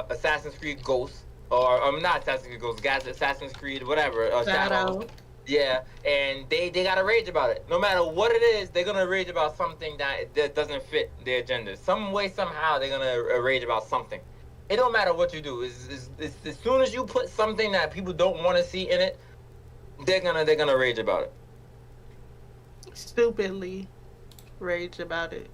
Assassin's Creed Ghost, or not Assassin's Creed Ghost, guys, Assassin's Creed whatever, Shadow. Yeah, and they gotta rage about it. No matter what it is, they're gonna rage about something that doesn't fit their agenda. Some way, somehow, they're gonna rage about something. It don't matter what you do. It's as soon as you put something that people don't want to see in it, they're gonna rage about it. Stupidly rage about it.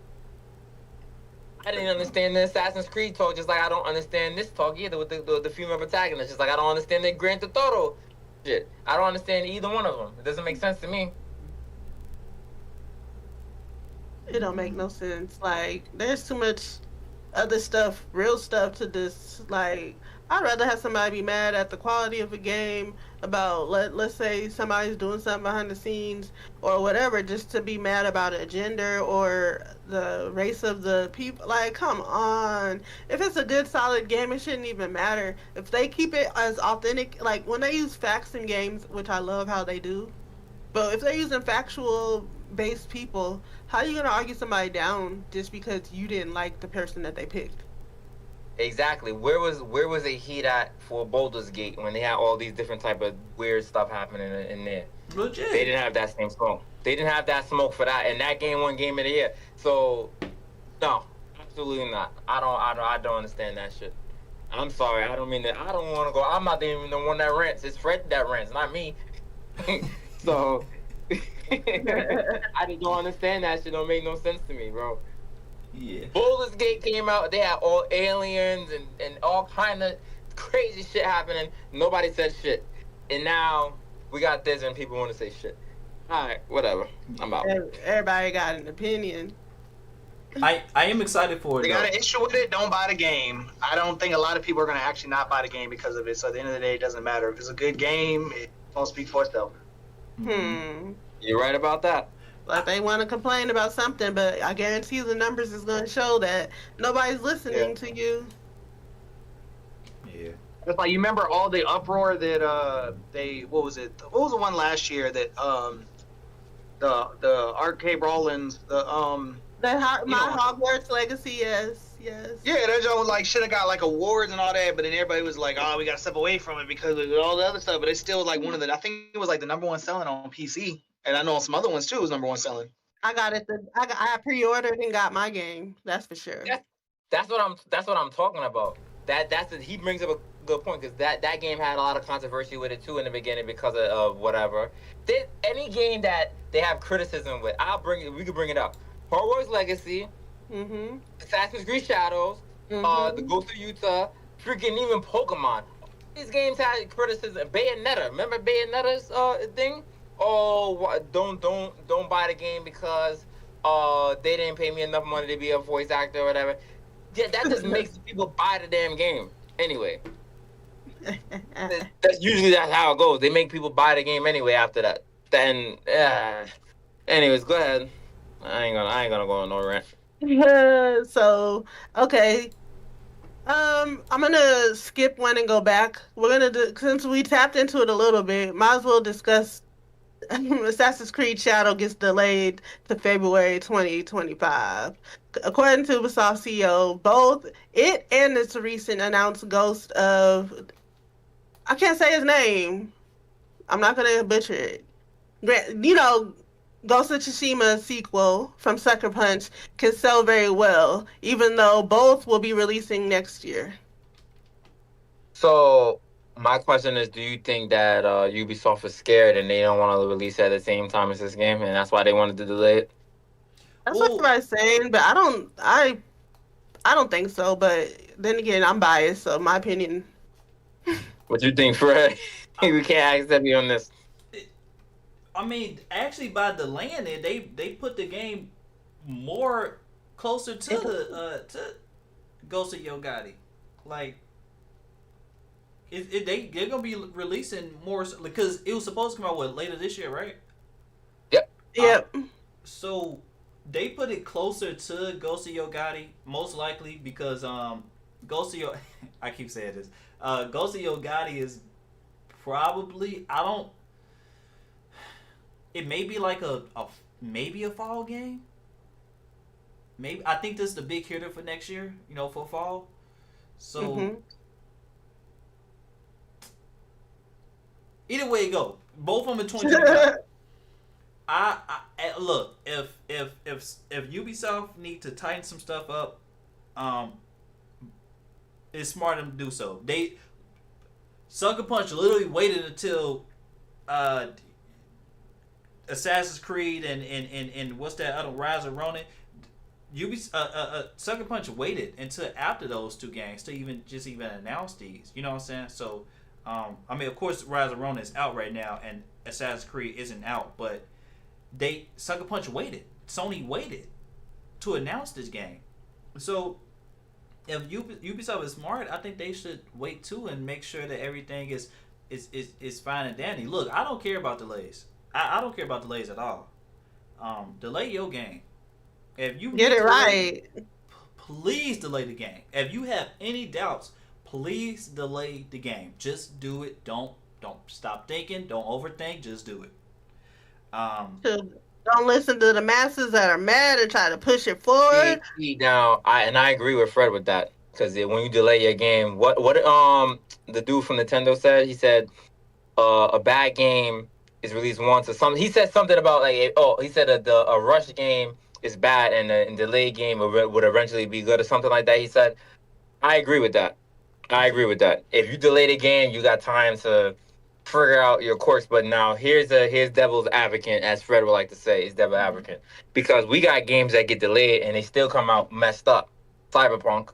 I didn't understand the Assassin's Creed talk, just like I don't understand this talk either with the female protagonist. Just like I don't understand the Grand Theft Auto shit. I don't understand either one of them. It doesn't make sense to me. It don't make no sense. Like, there's too much other stuff, real stuff to this. Like, I'd rather have somebody be mad at the quality of a game about, let's say somebody's doing something behind the scenes or whatever, just to be mad about a gender or the race of the people. Like, come on. If it's a good, solid game, it shouldn't even matter. If they keep it as authentic, like when they use facts in games, which I love how they do, but if they're using factual-based people, how are you going to argue somebody down just because you didn't like the person that they picked? Exactly. Where was the heat at for Baldur's Gate when they had all these different type of weird stuff happening in there? Legit. They didn't have that same smoke. They didn't have that smoke for that, and that game won Game of the Year. So, no, absolutely not. I don't understand that shit. I'm sorry. I don't mean that. I don't want to go. I'm not even the one that rants. It's Fred that rants, not me. So, I just don't understand that shit. Don't make no sense to me, bro. Yeah. Baldur's Gate came out. They had all aliens and all kind of crazy shit happening. Nobody said shit. And now we got this and people want to say shit. All right, whatever. I'm out. Everybody got an opinion. I am excited for it. They got an issue with it. Don't buy the game. I don't think a lot of people are going to actually not buy the game because of it. So at the end of the day, it doesn't matter. If it's a good game, it won't speak for itself. You're right about that. Like, they want to complain about something, but I guarantee the numbers is going to show that nobody's listening to you. Yeah. It's like, you remember all the uproar that what was the one last year that the arcade brawlings, Hogwarts Legacy, yes. Yeah, that joke was like should have got like awards and all that, but then everybody was like, "Oh, we got to step away from it because of all the other stuff." But it's still like one of the. I think it was like the number one selling on PC, and I know some other ones too was number one selling. I got it. I pre-ordered and got my game. That's for sure. That's what I'm talking about. He brings up a good point because that game had a lot of controversy with it too in the beginning because of whatever. Any game that they have criticism with, we could bring it up. Hogwarts Legacy. Assassin's Creed Shadows, the Ghost of Utah, freaking even Pokemon. These games had criticism. Bayonetta, remember Bayonetta's thing? Oh, don't buy the game because they didn't pay me enough money to be a voice actor or whatever. Yeah, that just makes people buy the damn game. Anyway, That's how it goes. They make people buy the game anyway after that. Then, anyways, go ahead. I ain't gonna go on no rant. So, okay. I'm gonna skip one and go back. We're gonna do, since we tapped into it a little bit, might as well discuss Assassin's Creed Shadow gets delayed to February 2025. According to Ubisoft CEO, both it and its recent announced Ghost of, I can't say his name. I'm not gonna butcher it. Ghost of Tsushima sequel from Sucker Punch can sell very well, even though both will be releasing next year. So my question is, do you think that Ubisoft is scared and they don't want to release it at the same time as this game, and that's why they wanted to delay it? That's what everybody's saying, but I don't think so. But then again, I'm biased, so my opinion. What you think, Fred? We can't accept you on this. I mean, actually, by delaying it, they put the game more closer to the to Ghost of Yogati. Like, they're gonna be releasing more because it was supposed to come out later this year, right? Yep. So they put it closer to Ghost of Yogati, most likely because Ghost of I keep saying this. Ghost of Yogati is probably it may be like maybe a fall game. Maybe I think this is the big hitter for next year. For fall. So either way it go, both of them in 2025. I look, if Ubisoft need to tighten some stuff up, it's smart of them to do so. Sucker Punch literally waited until Assassin's Creed and what's that other Rise of Ronin. Sucker Punch waited until after those two games to even announce these. You know what I'm saying? So, I mean, of course, Rise of Ronin is out right now, and Assassin's Creed isn't out, but Sucker Punch waited. Sony waited to announce this game. So, if Ubisoft is smart, I think they should wait too and make sure that everything is fine and dandy. Look, I don't care about delays. I don't care about delays at all. Delay your game. If you get it right, please delay the game. If you have any doubts, please delay the game. Just do it. Don't stop thinking. Don't overthink. Just do it. Don't listen to the masses that are mad and try to push it forward. Now, I agree with Fred with that, because when you delay your game, what the dude from Nintendo said, he said a bad game is released once or something. He said something about he said a rush game is bad and a delayed game would eventually be good or something like that. He said, I agree with that. If you delay the game, you got time to figure out your course. But now here's devil's advocate, as Fred would like to say, is devil advocate, because we got games that get delayed and they still come out messed up. Cyberpunk.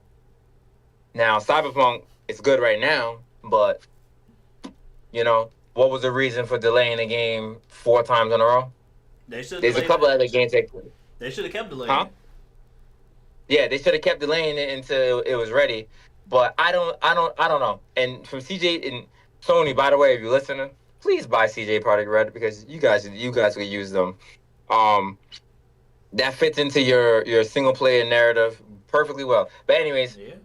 Now Cyberpunk is good right now, but what was the reason for delaying the game 4 times in a row? There's a couple other games that they should have kept delaying. Huh? Yeah, they should have kept delaying it until it was ready. But I don't know. And from CJ and Sony, by the way, if you're listening, please buy CJ Product Red, because you guys could use them. That fits into your single player narrative perfectly well. But anyways, yeah.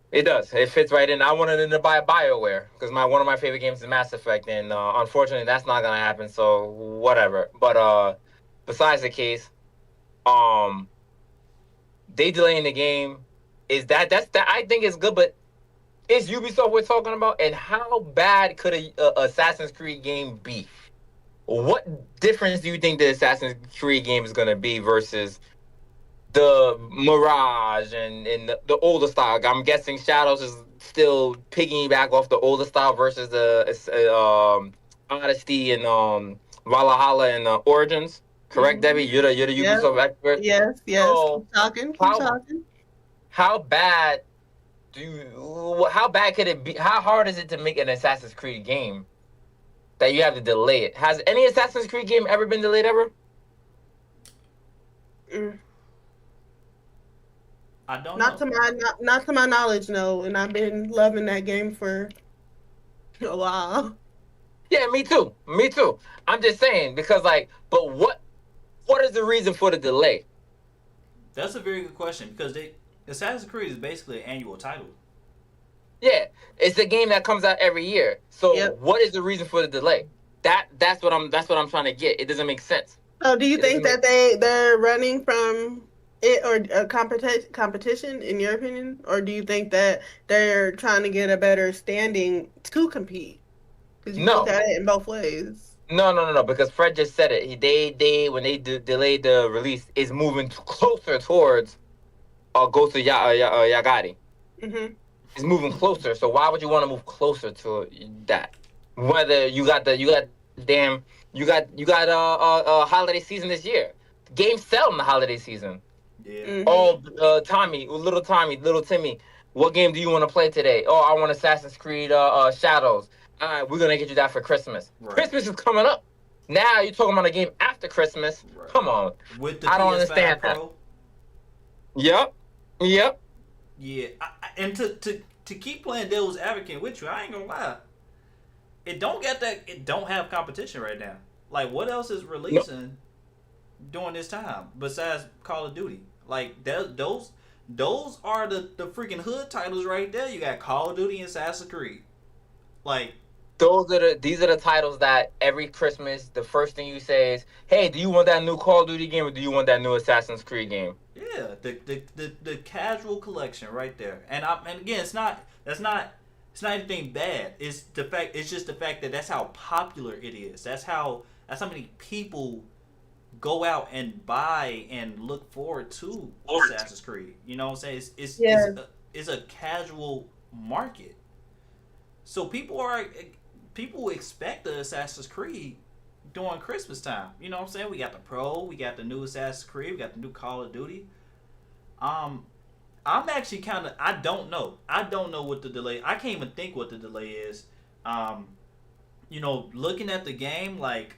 It does. It fits right in. I wanted them to buy BioWare because one of my favorite games is Mass Effect, and unfortunately, that's not gonna happen. So whatever. But besides the case, they delaying the game. That's I think it's good, but it's Ubisoft we're talking about, and how bad could a Assassin's Creed game be? What difference do you think the Assassin's Creed game is gonna be versus the Mirage and the older style? I'm guessing Shadows is still piggyback off the older style versus the Odyssey and Valhalla and Origins. Correct, Debbie? You're the Ubisoft expert. Yes. So, keep talking. How bad could it be? How hard is it to make an Assassin's Creed game that you have to delay it? Has any Assassin's Creed game ever been delayed ever? I don't Not know. not to my knowledge, no. And I've been loving that game for a while. Yeah, me too. Me too. I'm just saying because like, but what is the reason for the delay? That's a very good question because Assassin's Creed is basically an annual title. Yeah, it's a game that comes out every year. So Yep. what is the reason for the delay? That's what I'm trying to get. It doesn't make sense. So do you It think doesn't that they're running from it or a competition in your opinion, or do you think that they're trying to get a better standing to compete? Because you can look No. at it in both ways. No. Because Fred just said it. They when they delayed the release, is moving closer towards Ghost of Yagati. Mm-hmm. It's moving closer. So why would you want to move closer to that? Whether you got holiday season this year. Games sell in the holiday season. Yeah. Mm-hmm. Oh, little Timmy, what game do you want to play today? Oh, I want Assassin's Creed Shadows. All right, we're gonna get you that for Christmas. Right. Christmas is coming up. Now you're talking about a game after Christmas. Right. Come on. With the I don't PS5 understand Pro. Yep. Yeah, and to keep playing devil's advocate with you, I ain't gonna lie. It don't have competition right now. Like, what else is releasing during this time besides Call of Duty? Like, those are the freaking hood titles right there. You got Call of Duty and Assassin's Creed. Like, These are the titles that every Christmas the first thing you say is, "Hey, do you want that new Call of Duty game or do you want that new Assassin's Creed game?" yeah, the casual collection right there. And again, it's not anything bad. It's just the fact that that's how popular it is. That's how many people go out and buy and look forward to Assassin's Creed. You know what I'm saying? It's a casual market. So people expect the Assassin's Creed during Christmas time. You know what I'm saying? We got the Pro, we got the new Assassin's Creed, we got the new Call of Duty. I'm actually I don't know. I don't know what the delay. I can't even think what the delay is. Looking at the game, like,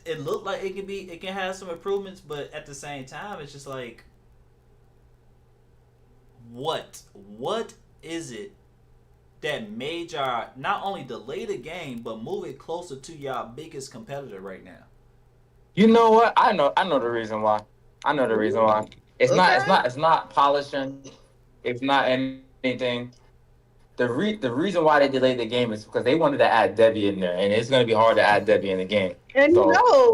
it looked like it can have some improvements, but at the same time, it's just like, what is it that made y'all not only delay the game but move it closer to y'all biggest competitor right now? You know what? I know the reason why. It's not polishing. It's not anything. The reason why they delayed the game is because they wanted to add Debbie in there, and it's going to be hard to add Debbie in the game. And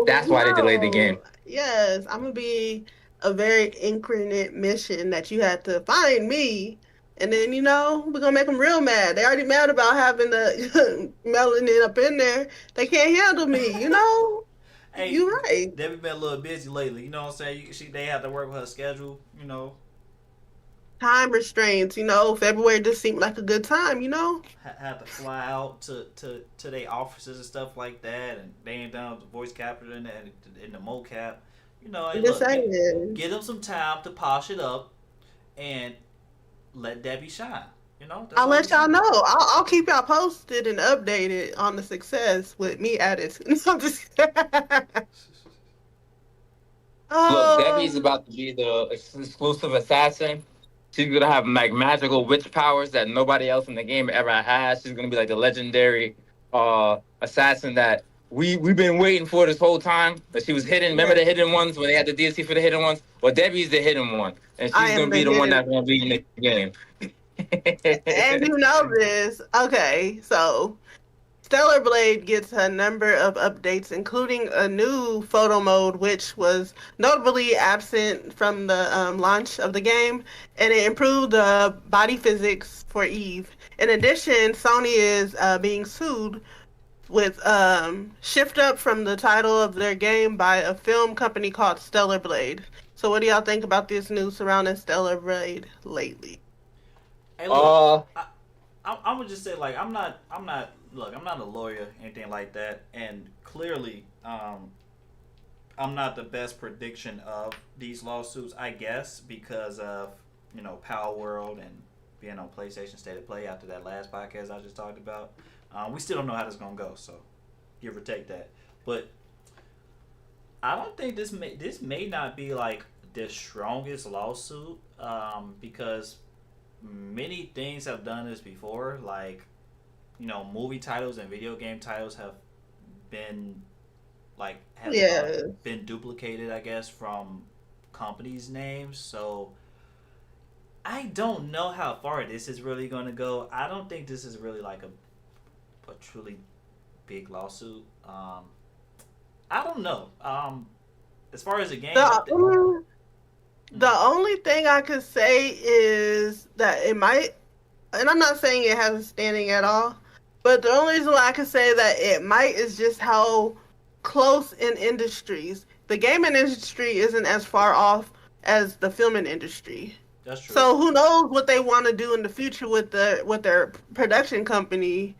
that's why they delayed the game. Yes, I'm gonna be a very incarnate mission that you had to find me, and then we're gonna make them real mad. They already mad about having the melanin up in there. They can't handle me, Hey, you're right. Debbie been a little busy lately. You know what I'm saying? They have to work with her schedule. Time restraints. February just seemed like a good time. Had to fly out to their offices and stuff like that, and they ain't done the voice capture in the mocap. Give them some time to polish it up and let Debbie shine. I'll let y'all know. I'll keep y'all posted and updated on the success with me at it. I'm just Look, Debbie's about to be the exclusive assassin. She's gonna have like magical witch powers that nobody else in the game ever has. She's gonna be like the legendary assassin that we've been waiting for this whole time. That she was hidden. Remember the hidden ones when they had the DLC for the hidden ones? Well, Debbie's the hidden one, and she's gonna be the one that's gonna be in the game. And you know this. Okay, so Stellar Blade gets a number of updates, including a new photo mode, which was notably absent from the launch of the game, and it improved the body physics for Eve. In addition, Sony is being sued with shift up from the title of their game by a film company called Stellar Blade. So what do y'all think about this news surrounding Stellar Blade lately? Hey, look, I would just say, like, I'm not a lawyer, anything like that, and clearly, I'm not the best prediction of these lawsuits, I guess, because of, Power World and being on PlayStation State of Play after that last podcast I just talked about. We still don't know how this is gonna go, so give or take that. But I don't think this may not be like the strongest lawsuit because many things have done this before. Like, movie titles and video game titles have been been duplicated, I guess, from companies' names. So I don't know how far this is really going to go. I don't think this is really like a truly big lawsuit. I don't know. As far as the game, the only thing I could say is that it might, and I'm not saying it has a standing at all, but the only reason why I could say that it might is just how close in industries. The gaming industry isn't as far off as the filming industry. That's true. So who knows what they want to do in the future with their production company,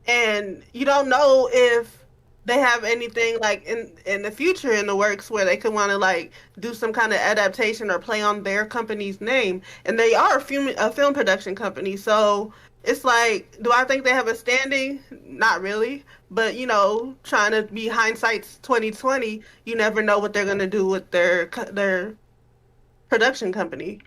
and you don't know if they have anything like in the future in the works where they could want to like do some kind of adaptation or play on their company's name. And they are a film production company, so it's like, do I think they have a standing? Not really. But trying to be hindsight's 2020, you never know what they're gonna do with their production company.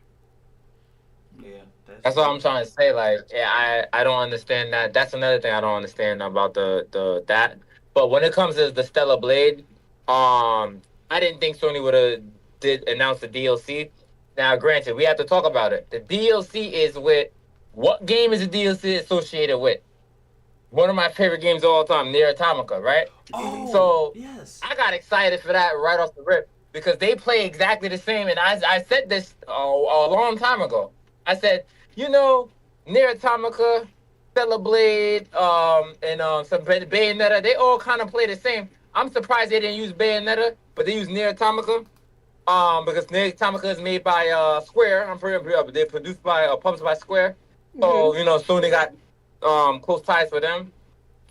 Yeah, that's what I'm trying to say. Like, yeah, I don't understand that. That's another thing I don't understand about the that. But when it comes to the Stellar Blade, I didn't think Sony would have did announce the DLC. Now, granted, we have to talk about it. The DLC is with what game is the DLC associated with? One of my favorite games of all time, Nier Automata, right? Oh, so yes. I got excited for that right off the rip because they play exactly the same. And I said this a long time ago. I said, Nier Automata, Stellar Blade, and some Bayonetta, they all kind of play the same. I'm surprised they didn't use Bayonetta, but they used Nier Automata. Because Nier Automata is made by Square. I'm pretty sure they're produced by published by Square. So Sony got close ties with them.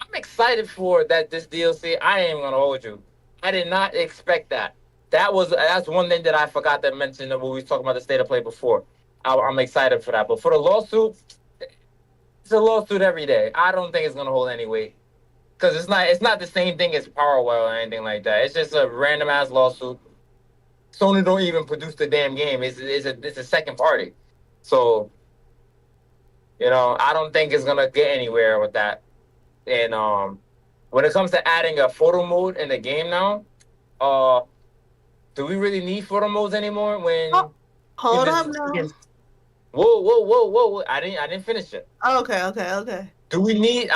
I'm excited for this DLC. I ain't gonna hold you. I did not expect that. That's one thing that I forgot to mention when we was talking about the state of play before. I'm excited for that. But for the lawsuit, it's a lawsuit every day. I don't think it's gonna hold any weight because it's not the same thing as Powerwell or anything like that. It's just a random ass lawsuit. Sony don't even produce the damn game. It's a second party. So I don't think it's gonna get anywhere with that. And when it comes to adding a photo mode in the game now, do we really need photo modes anymore? When hold up now. Whoa! I didn't finish it. Okay. Do we need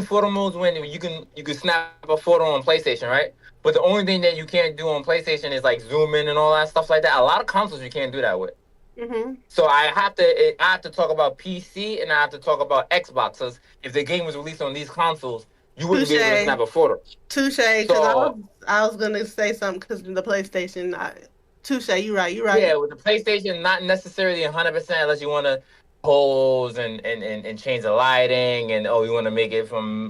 photo modes when you can snap a photo on PlayStation, right? But the only thing that you can't do on PlayStation is like zoom in and all that stuff like that. A lot of consoles you can't do that with. Mm-hmm. So I have to talk about PC and I have to talk about Xbox. Because if the game was released on these consoles, you wouldn't be able to snap a photo. Touche. Because I was gonna say something because the PlayStation. Touche. You're right. Yeah, with the PlayStation, not necessarily 100% unless you want to pose and change the lighting and you want to make it from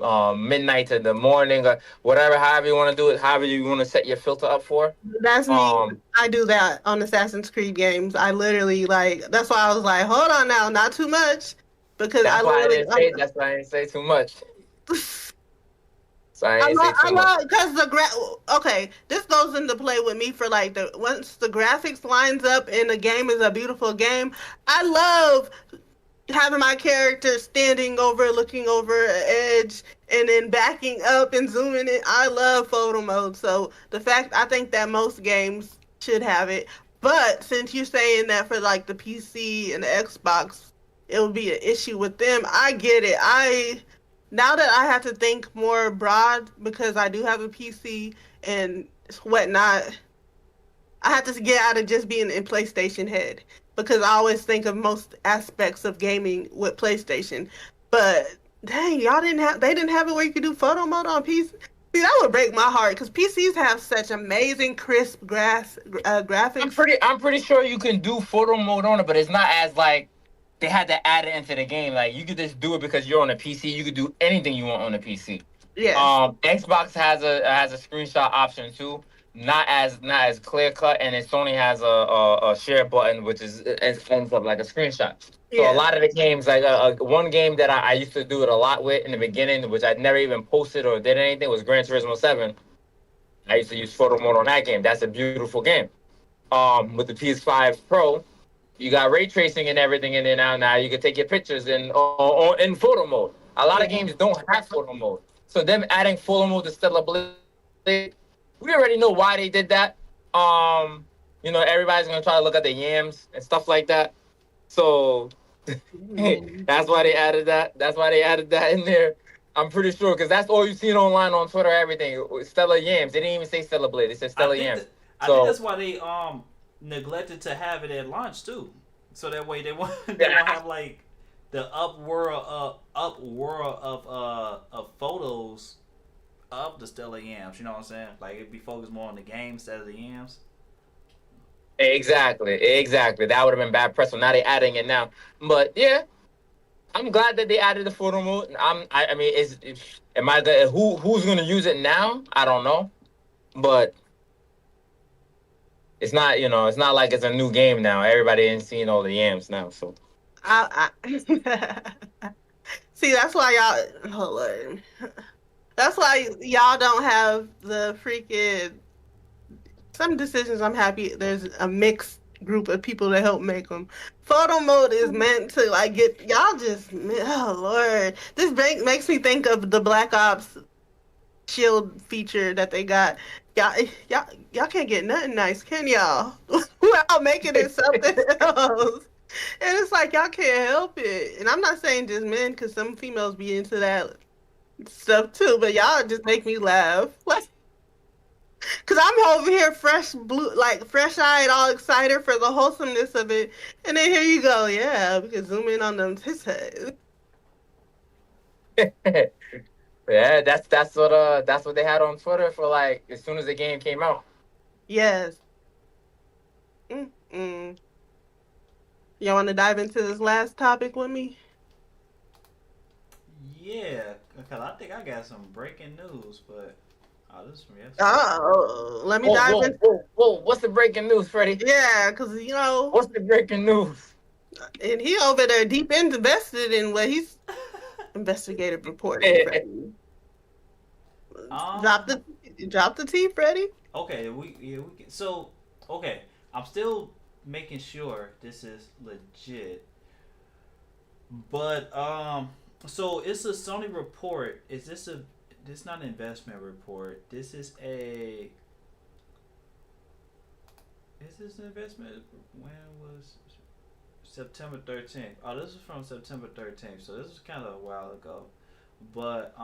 midnight to the morning or whatever. However you want to do it. However you want to set your filter up for. That's me. I do that on Assassin's Creed games. I literally that's why I was like, hold on now, not too much, because that's why I didn't say too much. So I love because okay, this goes into play with me for once the graphics lines up and the game is a beautiful game. I love having my character looking over an edge and then backing up and zooming in. I love photo mode. So I think that most games should have it. But since you're saying that for the PC and the Xbox, it would be an issue with them. I get it. Now that I have to think more broad because I do have a PC and whatnot, I have to get out of just being in PlayStation head because I always think of most aspects of gaming with PlayStation. But dang, they didn't have it where you could do photo mode on PC. See, that would break my heart because PCs have such amazing crisp graphics. I'm pretty sure you can do photo mode on it, but it's not as they had to add it into the game. You could just do it because you're on a PC. You could do anything you want on a PC. Yeah. Xbox has a screenshot option too, not as clear cut, and then Sony has a share button which ends up like a screenshot. So a lot of the games, one game that I used to do it a lot with in the beginning, which I never even posted or did anything, was Gran Turismo 7. I used to use photo mode on that game. That's a beautiful game. with the PS5 Pro, you got ray tracing and everything in there now. Now you can take your pictures in photo mode. A lot of games don't have photo mode, so them adding photo mode to Stellar Blade, we already know why they did that. Everybody's gonna try to look at the yams and stuff like that. So that's why they added that. That's why they added that in there. I'm pretty sure because that's all you've seen online on Twitter. Everything Stellar Yams. They didn't even say Stellar Blade. They said Stellar Yams. I think that's why they neglected to have it at launch too. So that way they won't have like the upworld of photos of the Stellar Yams. You know what I'm saying? Like it'd be focused more on the game instead of the Yams. Exactly. That would have been bad press. So now they're adding it now. But yeah, I'm glad that they added the photo mode. I mean, who's gonna use it now? I don't know, but it's not it's not like it's a new game now. Everybody ain't seeing all the yams now. So see, that's why y'all. Hold on. That's why y'all don't have the freaking. Some decisions I'm happy there's a mixed group of people to help make them. Photo mode is meant to like get y'all just oh Lord. This makes me think of the Black Ops shield feature that they got. Y'all can't get nothing nice, can y'all? Without making it something else. And it's like y'all can't help it. And I'm not saying just men, because some females be into that stuff too, but y'all just make me laugh. Like, cause I'm over here fresh-eyed, all excited for the wholesomeness of it, and then here you go, yeah, we can zoom in on them tits. Yeah, that's what they had on Twitter for like as soon as the game came out. Yes. Y'all want to dive into this last topic with me? Yeah, because I think I got some breaking news, but this is from yesterday. Oh, let me dive in. Whoa, what's the breaking news, Freddie? Yeah, because, What's the breaking news? And he over there deep invested in what he's investigative reporting, Freddie. Drop the tea, Freddie. Okay, we can. So, okay, I'm still making sure this is legit. But, so it's a Sony report. This is not an investment report. This is an investment? When was September 13th? Oh, this is from September 13th. So this was kind of a while ago. But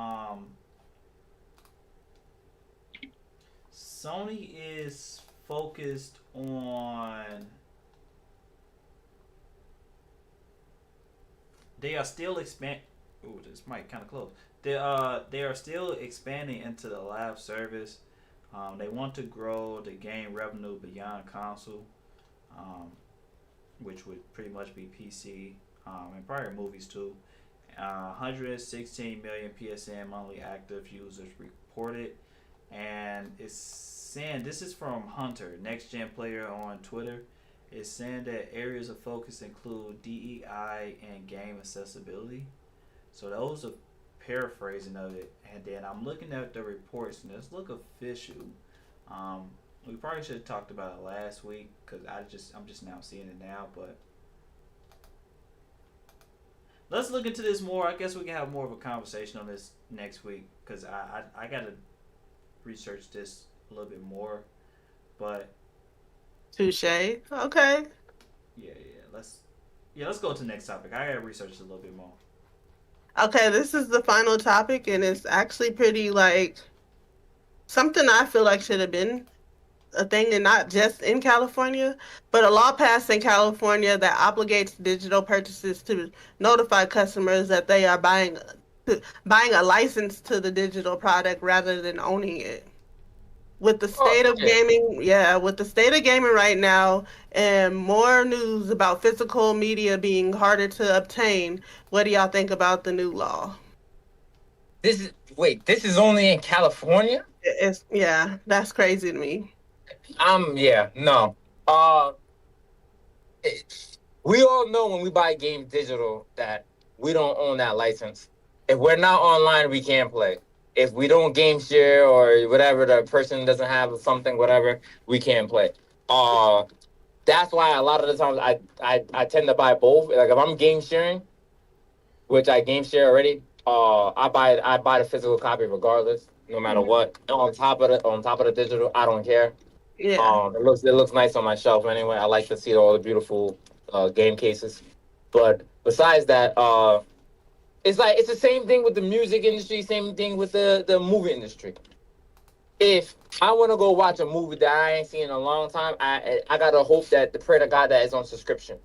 Sony is focused on. They are still expanding. Ooh, this mic kind of close. They are still expanding into the live service. They want to grow the game revenue beyond console, which would pretty much be PC and probably movies too. 116 million PSN monthly active users reported, and it's saying this is from Hunter, next gen player on Twitter. It's saying that areas of focus include DEI and game accessibility. So those are paraphrasing of it, and then I'm looking at the reports and this look official. We probably should have talked about it last week because I'm just now seeing it now, but let's look into this more. I guess we can have more of a conversation on this next week because I gotta research this a little bit more, but touche. Okay. Yeah. Let's go to the next topic. I gotta research it a little bit more. Okay, this is the final topic, and it's actually pretty, something I feel like should have been a thing, and not just in California, but a law passed in California that obligates digital purchases to notify customers that they are buying a license to the digital product rather than owning it. With the state of gaming, with the state of gaming right now, and more news about physical media being harder to obtain, what do y'all think about the new law? This is only in California? That's crazy to me. No. We all know when we buy games digital that we don't own that license. If we're not online, we can't play. If we don't game share or whatever, the person doesn't have something, whatever, we can't play. that's why a lot of the times I tend to buy both. Like if I'm game sharing, which I game share already, I buy the physical copy regardless, no matter what. On top of the digital, I don't care. Yeah. It looks nice on my shelf anyway. I like to see all the beautiful game cases. But besides that, it's the same thing with the music industry, same thing with the movie industry. If I want to go watch a movie that I ain't seen in a long time, I gotta hope that the pray to God that is on subscription.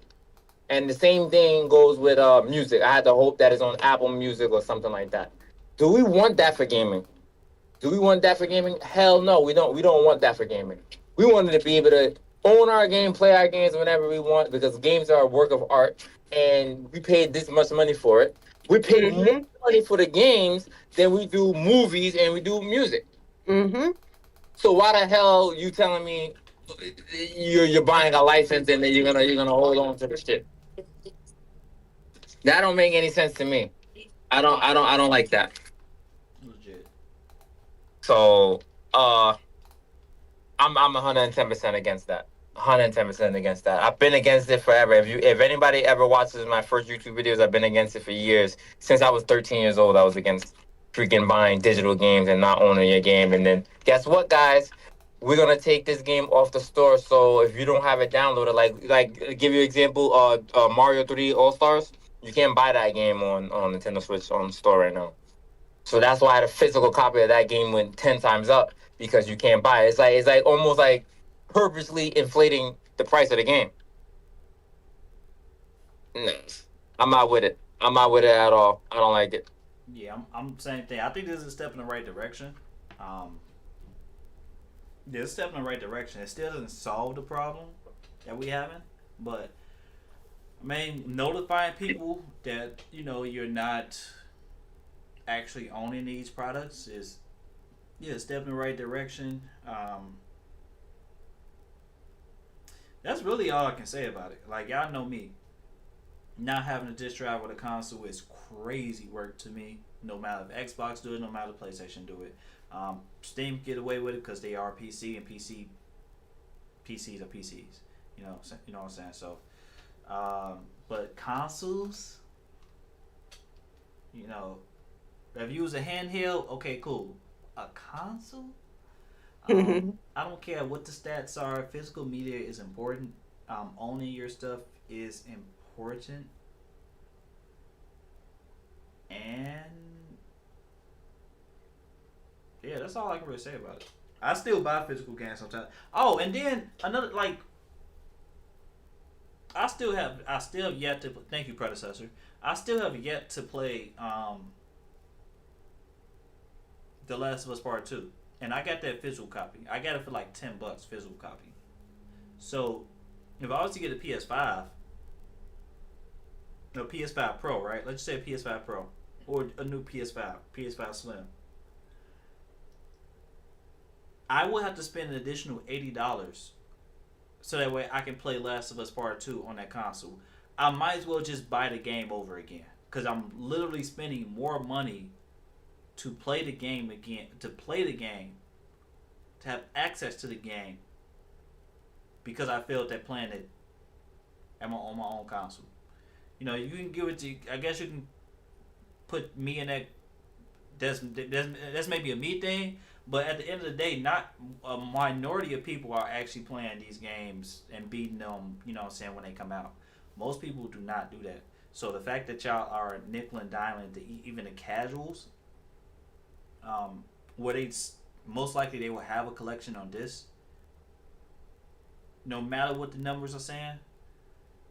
And the same thing goes with music. I had to hope that it's on Apple Music or something like that. Do we want that for gaming? Do we want that for gaming? Hell no, we don't. We don't want that for gaming. We wanted to be able to own our game, play our games whenever we want, because games are a work of art, and we paid this much money for it. We pay more money for the games than we do movies and we do music. Mm-hmm. So why the hell you telling me you're buying a license and then you're gonna hold on to the shit? That don't make any sense to me. I don't like that. Legit. So I'm 110% against that. 110% against that. I've been against it forever. If anybody ever watches my first YouTube videos, I've been against it for years. Since I was 13 years old, I was against freaking buying digital games and not owning your game. And then guess what, guys? We're gonna take this game off the store. So if you don't have it downloaded, like give you an example, Mario 3 All Stars, you can't buy that game on Nintendo Switch on the store right now. So that's why the physical copy of that game went 10 times up, because you can't buy it. It's like almost like purposely inflating the price of the game. No, I'm not with it. I'm not with it at all. I don't like it. Yeah, I'm same thing. I think this is a step in the right direction. Yeah, it's a step in the right direction. It still doesn't solve the problem that we having, but I mean, notifying people that you're not actually owning these products is a step in the right direction. That's really all I can say about it. Like, y'all know me. Not having a disc drive with a console is crazy work to me. No matter if Xbox do it, no matter if PlayStation do it. Steam get away with it because they are PC, and PCs are PCs. You know what I'm saying? So, but consoles, if you use a handheld, okay, cool. A console? I don't care what the stats are. Physical media is important. Owning your stuff is important. And yeah, that's all I can really say about it. I still buy physical games sometimes. Oh, and then another, like, I still have yet to. Thank you, predecessor. I still have yet to play The Last of Us Part 2. And I got that physical copy. I got it for like $10 physical copy. So if I was to get a PS5, no, PS5 Pro, right? Let's just say a PS5 Pro or a new PS5 Slim. I would have to spend an additional $80 so that way I can play Last of Us Part 2 on that console. I might as well just buy the game over again, because I'm literally spending more money to play the game again, to have access to the game, because I failed at playing it on my own console. You can give it to. I guess you can put me in that. That's maybe a me thing, but at the end of the day, not a minority of people are actually playing these games and beating them. You know what I'm saying, when they come out. Most people do not do that. So the fact that y'all are nickel and diming to even the casuals, where they most likely they will have a collection on this. No matter what the numbers are saying,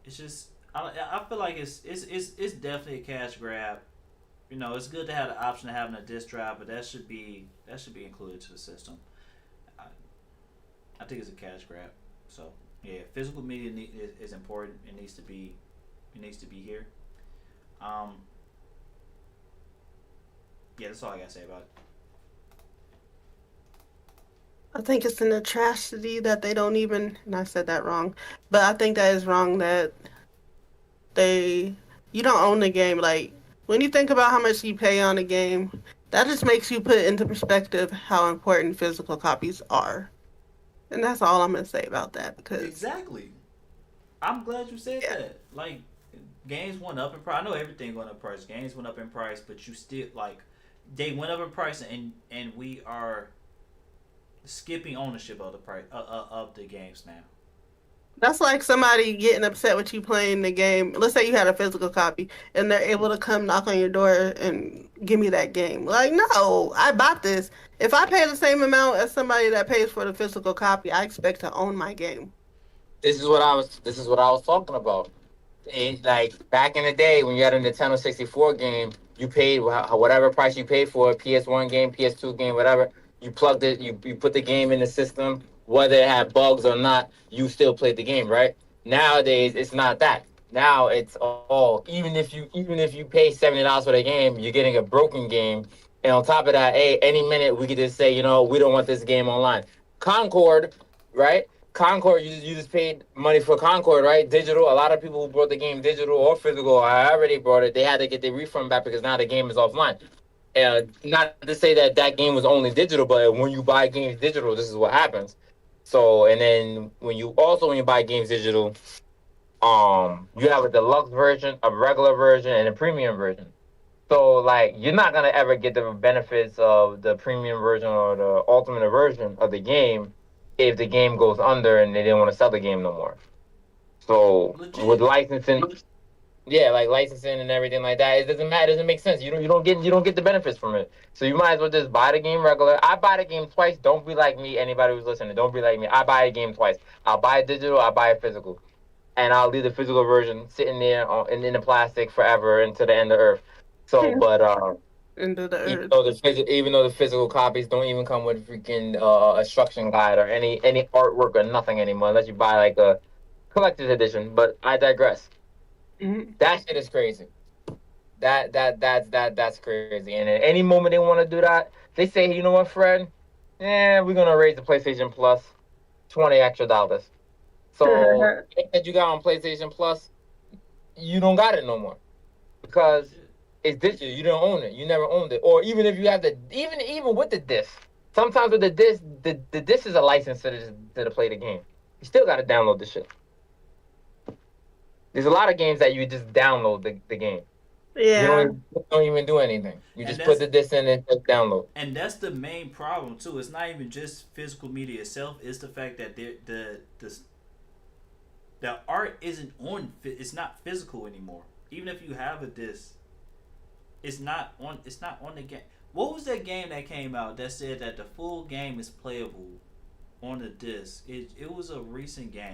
it's just I feel like it's definitely a cash grab. It's good to have the option of having a disc drive, but that should be included to the system. I think it's a cash grab. So yeah, physical media is important. It needs to be here. Yeah, that's all I gotta say about it. I think it's an atrocity that they don't even, and I said that wrong, but I think that is wrong that you don't own the game. Like, when you think about how much you pay on a game, that just makes you put into perspective how important physical copies are. And that's all I'm going to say about that, because Exactly. I'm glad you said that. Like, games went up in price. I know everything went up in price. Games went up in price, but you still like they went up in price, and we are skipping ownership of the price of the games now. That's like somebody getting upset with you playing the game. Let's say you had a physical copy and they're able to come knock on your door and give me that game. Like, no, I bought this. If I pay the same amount as somebody that pays for the physical copy, I expect to own my game. This is what I was talking about. Like back in the day when you had a Nintendo 64 game, you paid whatever price you paid for a PS1 game, PS2 game, whatever. You plugged it, you put the game in the system, whether it had bugs or not, you still played the game, right? Nowadays, it's not that. Now it's all even if you pay $70 for the game, you're getting a broken game, and on top of that, hey, any minute we could just say, we don't want this game online. Concord, right? Concord, you just paid money for Concord, right? Digital. A lot of people who bought the game digital or physical, or however they bought it, they had to get their refund back because now the game is offline. Not to say that game was only digital, but when you buy games digital, this is what happens. So, and then when you buy games digital, you have a deluxe version, a regular version, and a premium version. So, like, you're not gonna ever get the benefits of the premium version or the ultimate version of the game if the game goes under and they didn't want to sell the game no more. So, Legit. with licensing, yeah, like licensing and everything like that, it doesn't matter. It doesn't make sense. You don't get the benefits from it. So you might as well just buy the game regular. I buy the game twice. Don't be like me. Anybody who's listening, don't be like me. I buy a game twice. I'll buy it digital. I'll buy it physical, and I'll leave the physical version sitting there in the plastic forever into the end of Earth. So, but Into the even earth. though the physical copies don't even come with freaking instruction guide or any artwork or nothing anymore, unless you buy like a collector's edition. But I digress. Mm-hmm. That shit is crazy. That's crazy. And at any moment they want to do that, they say, you know what, Fred? We're gonna raise the PlayStation Plus $20 extra. So that you got on PlayStation Plus, you don't got it no more because it's digital. You don't own it. You never owned it. Or even if you have even with the disc, sometimes with the disc, the disc is a license to play the game. You still got to download the shit. There's a lot of games that you just download the game. Yeah. You don't even do anything. You just put the disc in and just download. And that's the main problem too. It's not even just physical media itself. It's the fact that the art isn't on. It's not physical anymore. Even if you have a disc, it's not on. It's not on the game. What was that game that came out that said that the full game is playable on the disc? It was a recent game.